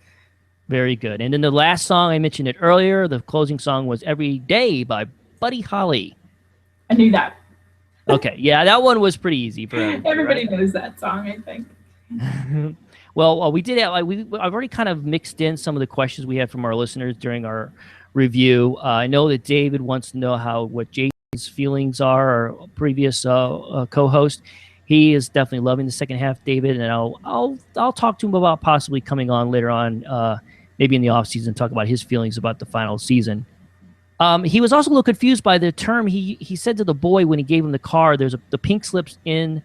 Very good. And then the last song, I mentioned it earlier, the closing song was Every Day by Buddy Holly. I knew that. Okay. Yeah, that one was pretty easy for everybody. Right? Knows that song, I think. Well, we did have, I've already kind of mixed in some of the questions we had from our listeners during our review. I know that David wants to know what Jason's feelings are, our previous co-host. He is definitely loving the second half, David, and I'll talk to him about possibly coming on later on, maybe in the off season, talk about his feelings about the final season. He was also a little confused by the term. He said to the boy when he gave him the car, there's the pink slips in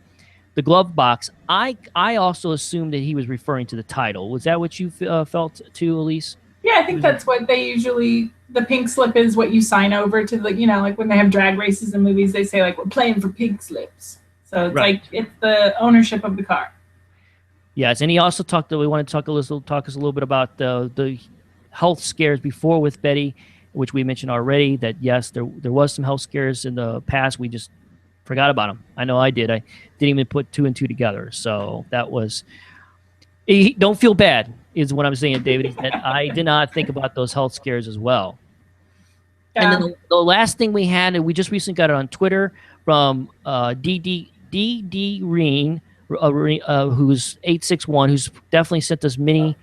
the glove box. I also assumed that he was referring to the title. Was that what you felt too, Elise? Yeah, I think that's what they usually, the pink slip is what you sign over to the, like when they have drag races in movies, they say like, we're playing for pink slips. So it's like, it's the ownership of the car. Yes, and he also we want to talk us a little bit about the health scares before with Betty, which we mentioned already, that yes, there was some health scares in the past. We just forgot about them. I know I did. I didn't even put two and two together. So that was, don't feel bad is what I'm saying, David, is that I did not think about those health scares as well. Yeah. And then the last thing we had, and we just recently got it on Twitter from DD Reen, who's 861, who's definitely sent us many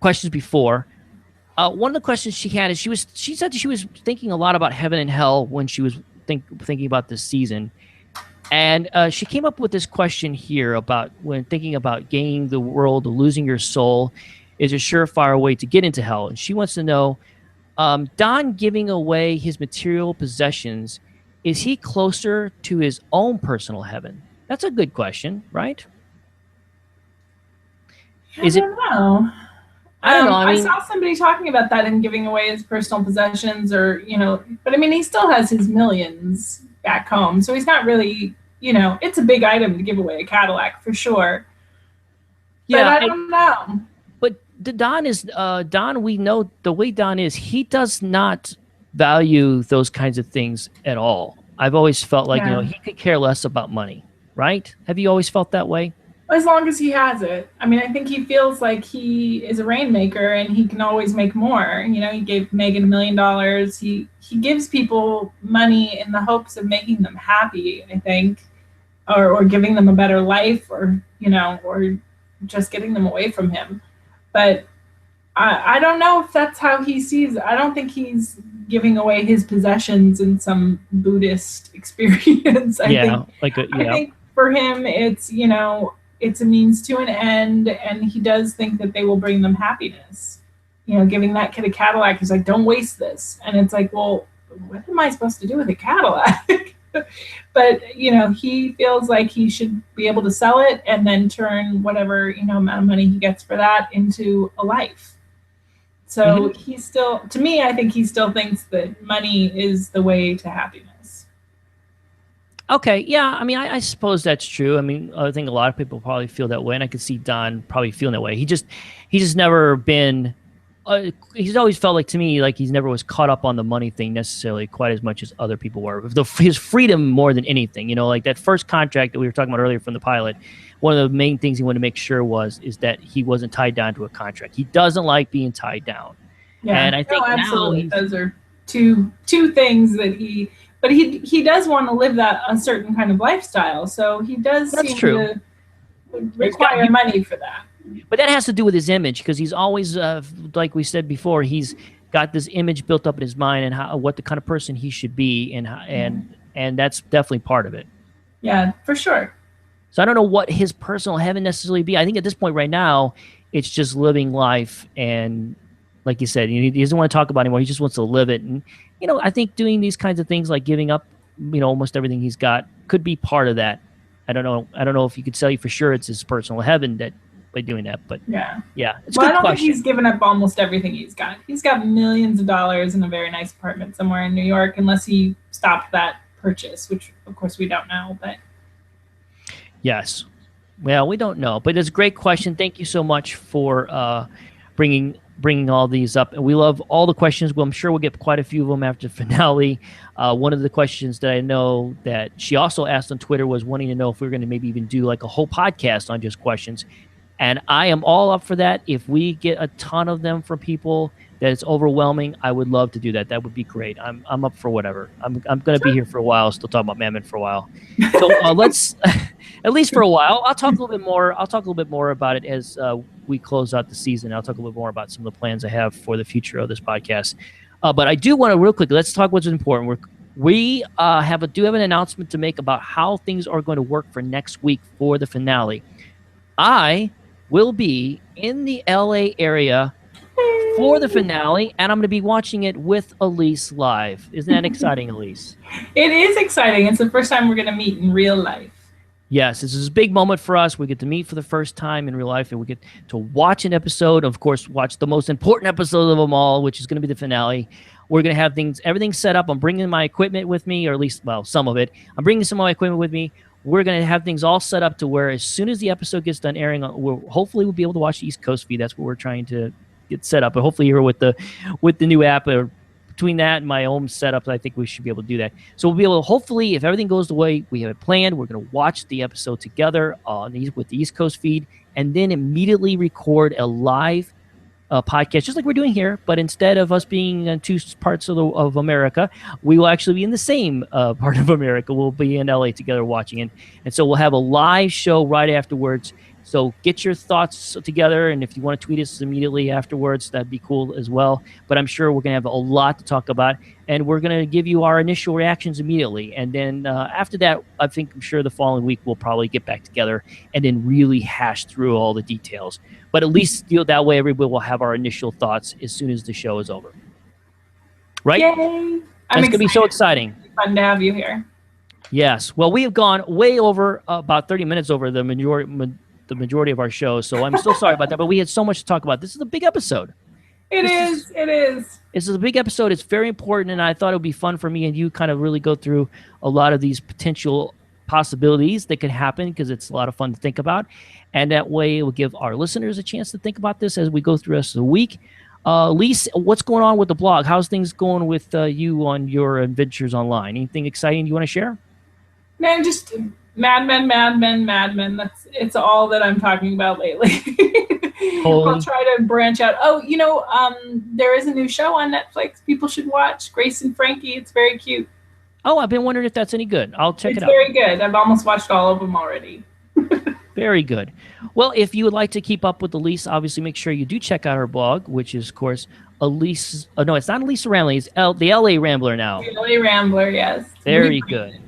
questions before. One of the questions she had is she said she was thinking a lot about heaven and hell when she was thinking about this season. And she came up with this question here about when thinking about gaining the world, losing your soul is a surefire way to get into hell. And she wants to know, Don giving away his material possessions, is he closer to his own personal heaven? That's a good question, right? I don't know. I saw somebody talking about that and giving away his personal possessions but I mean, he still has his millions back home. So he's not really, it's a big item to give away, a Cadillac for sure. Yeah. But I don't know. But Don, we know the way Don is, he does not value those kinds of things at all. I've always felt like, he could care less about money. right? Have you always felt that way? As long as he has it. I mean, I think he feels like he is a rainmaker and he can always make more. You know, he gave Megan $1 million. He gives people money in the hopes of making them happy, I think, or giving them a better life, or or just getting them away from him. But I don't know if that's how he sees it. I don't think he's giving away his possessions in some Buddhist experience. I think for him, it's a means to an end, and he does think that they will bring them happiness. Giving that kid a Cadillac, he's like, don't waste this. And it's like, well, what am I supposed to do with a Cadillac? But, he feels like he should be able to sell it and then turn whatever, amount of money he gets for that into a life. So he's still, to me, I think he still thinks that money is the way to happiness. Okay, yeah, I mean, I suppose that's true. I mean, I think a lot of people probably feel that way, and I could see Don probably feeling that way. He's just never been. He's always felt like, to me, like he's never was caught up on the money thing necessarily quite as much as other people were. His freedom more than anything, like that first contract that we were talking about earlier from the pilot. One of the main things he wanted to make sure is that he wasn't tied down to a contract. He doesn't like being tied down. Yeah, and I think absolutely. Those are two things that but he does want to live a certain kind of lifestyle. So he does seem to require money for that. But that has to do with his image, because he's always, like we said before, he's got this image built up in his mind and what the kind of person he should be, and that's definitely part of it. Yeah, for sure. So I don't know what his personal heaven necessarily be. I think at this point right now, it's just living life, and like you said, he doesn't want to talk about it anymore. He just wants to live it. And, I think doing these kinds of things like giving up, almost everything he's got could be part of that. I don't know if you could tell you for sure it's his personal heaven that by doing that, but yeah, it's a good question. I don't think he's given up almost everything he's got. He's got millions of dollars in a very nice apartment somewhere in New York, unless he stopped that purchase, which of course we don't know, but. Yes. Well, we don't know, but it's a great question. Thank you so much for bringing all these up. And we love all the questions. Well, I'm sure we'll get quite a few of them after the finale. One of the questions that I know that she also asked on Twitter was wanting to know if we were going to maybe even do like a whole podcast on just questions. And I am all up for that. If we get a ton of them from people that it's overwhelming, I would love to do that. That would be great. I'm up for whatever. I'm going to be here for a while, still talking about Mammon for a while. So let's, at least for a while, I'll talk a little bit more. I'll talk a little bit more about it as we close out the season. I'll talk a little bit more about some of the plans I have for the future of this podcast. But I do want to real quick, let's talk what's important. We have an announcement to make about how things are going to work for next week for the finale. I will be in the LA area for the finale, and I'm going to be watching it with Elise live. Isn't that exciting, Elise? It is exciting. It's the first time we're going to meet in real life. Yes, this is a big moment for us. We get to meet for the first time in real life, and we get to watch an episode. Of course, watch the most important episode of them all, which is going to be the finale. We're going to have everything set up. I'm bringing my equipment with me, or at least, well, some of it. I'm bringing some of my equipment with me. We're going to have things all set up to where as soon as the episode gets done airing, hopefully we'll be able to watch the East Coast feed. That's what we're trying to get set up. But hopefully here with the new app, or between that and my own setup, I think we should be able to do that. So we'll be able to, hopefully, if everything goes the way we have it planned, we're going to watch the episode together with the East Coast feed, and then immediately record a live podcast, just like we're doing here, but instead of us being in two parts of America, we will actually be in the same part of America. We'll be in LA together watching it. And so we'll have a live show right afterwards. So get your thoughts together, and if you want to tweet us immediately afterwards, that'd be cool as well. But I'm sure we're going to have a lot to talk about, and we're going to give you our initial reactions immediately. And then after that, I'm sure the following week we'll probably get back together and then really hash through all the details. But at least that way everybody will have our initial thoughts as soon as the show is over. Right? Yay! It's going to be so exciting. It's fun to have you here. Yes. Well, we have gone way over, about 30 minutes over the majority of our show, so I'm so sorry about that, but we had so much to talk about. This is a big episode. It is. This is a big episode. It's very important, and I thought it would be fun for me and you kind of really go through a lot of these potential possibilities that could happen, because it's a lot of fun to think about, and that way it will give our listeners a chance to think about this as we go through the rest of the week. Elise, what's going on with the blog? How's things going with you on your adventures online? Anything exciting you want to share? No, just Mad Men, Mad Men, Mad Men. It's all that I'm talking about lately. I'll try to branch out. Oh, there is a new show on Netflix people should watch. Grace and Frankie. It's very cute. Oh, I've been wondering if that's any good. I'll check it out. It's very good. I've almost watched all of them already. Very good. Well, if you would like to keep up with Elise, obviously make sure you do check out her blog, which is, of course, Elise. Oh, no, it's not Elise Rambler. It's the LA Rambler now. The LA Rambler, yes. Very good.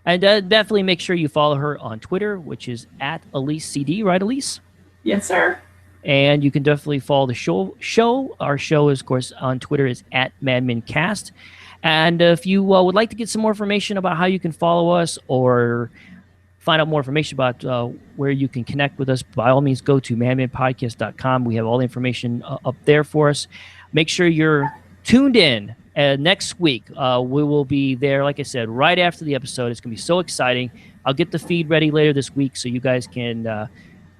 And definitely make sure you follow her on Twitter, which is at EliseCD, right, Elise? Yes, sir. And you can definitely follow the show. Our show, is, of course, on Twitter is at MadmenCast. And if you would like to get some more information about how you can follow us or find out more information about where you can connect with us, by all means, go to madmanpodcast.com. We have all the information up there for us. Make sure you're tuned in. Next week, we will be there, like I said, right after the episode. It's going to be so exciting. I'll get the feed ready later this week so you guys can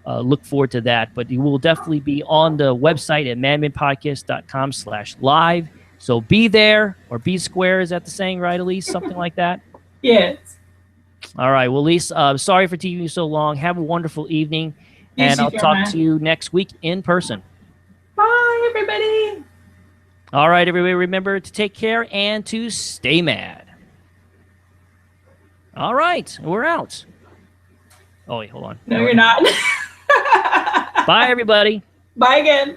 look forward to that. But you will definitely be on the website at madmanpodcast.com/live. So be there, or be square. Is that the saying, right, Elise? Something like that? Yes. All right. Well, Elise, sorry for taking you so long. Have a wonderful evening. And I'll talk to you next week in person. Bye, everybody. All right, everybody. Remember to take care and to stay mad. All right. We're out. Oh, wait, hold on. No, you're not. Bye, everybody. Bye again.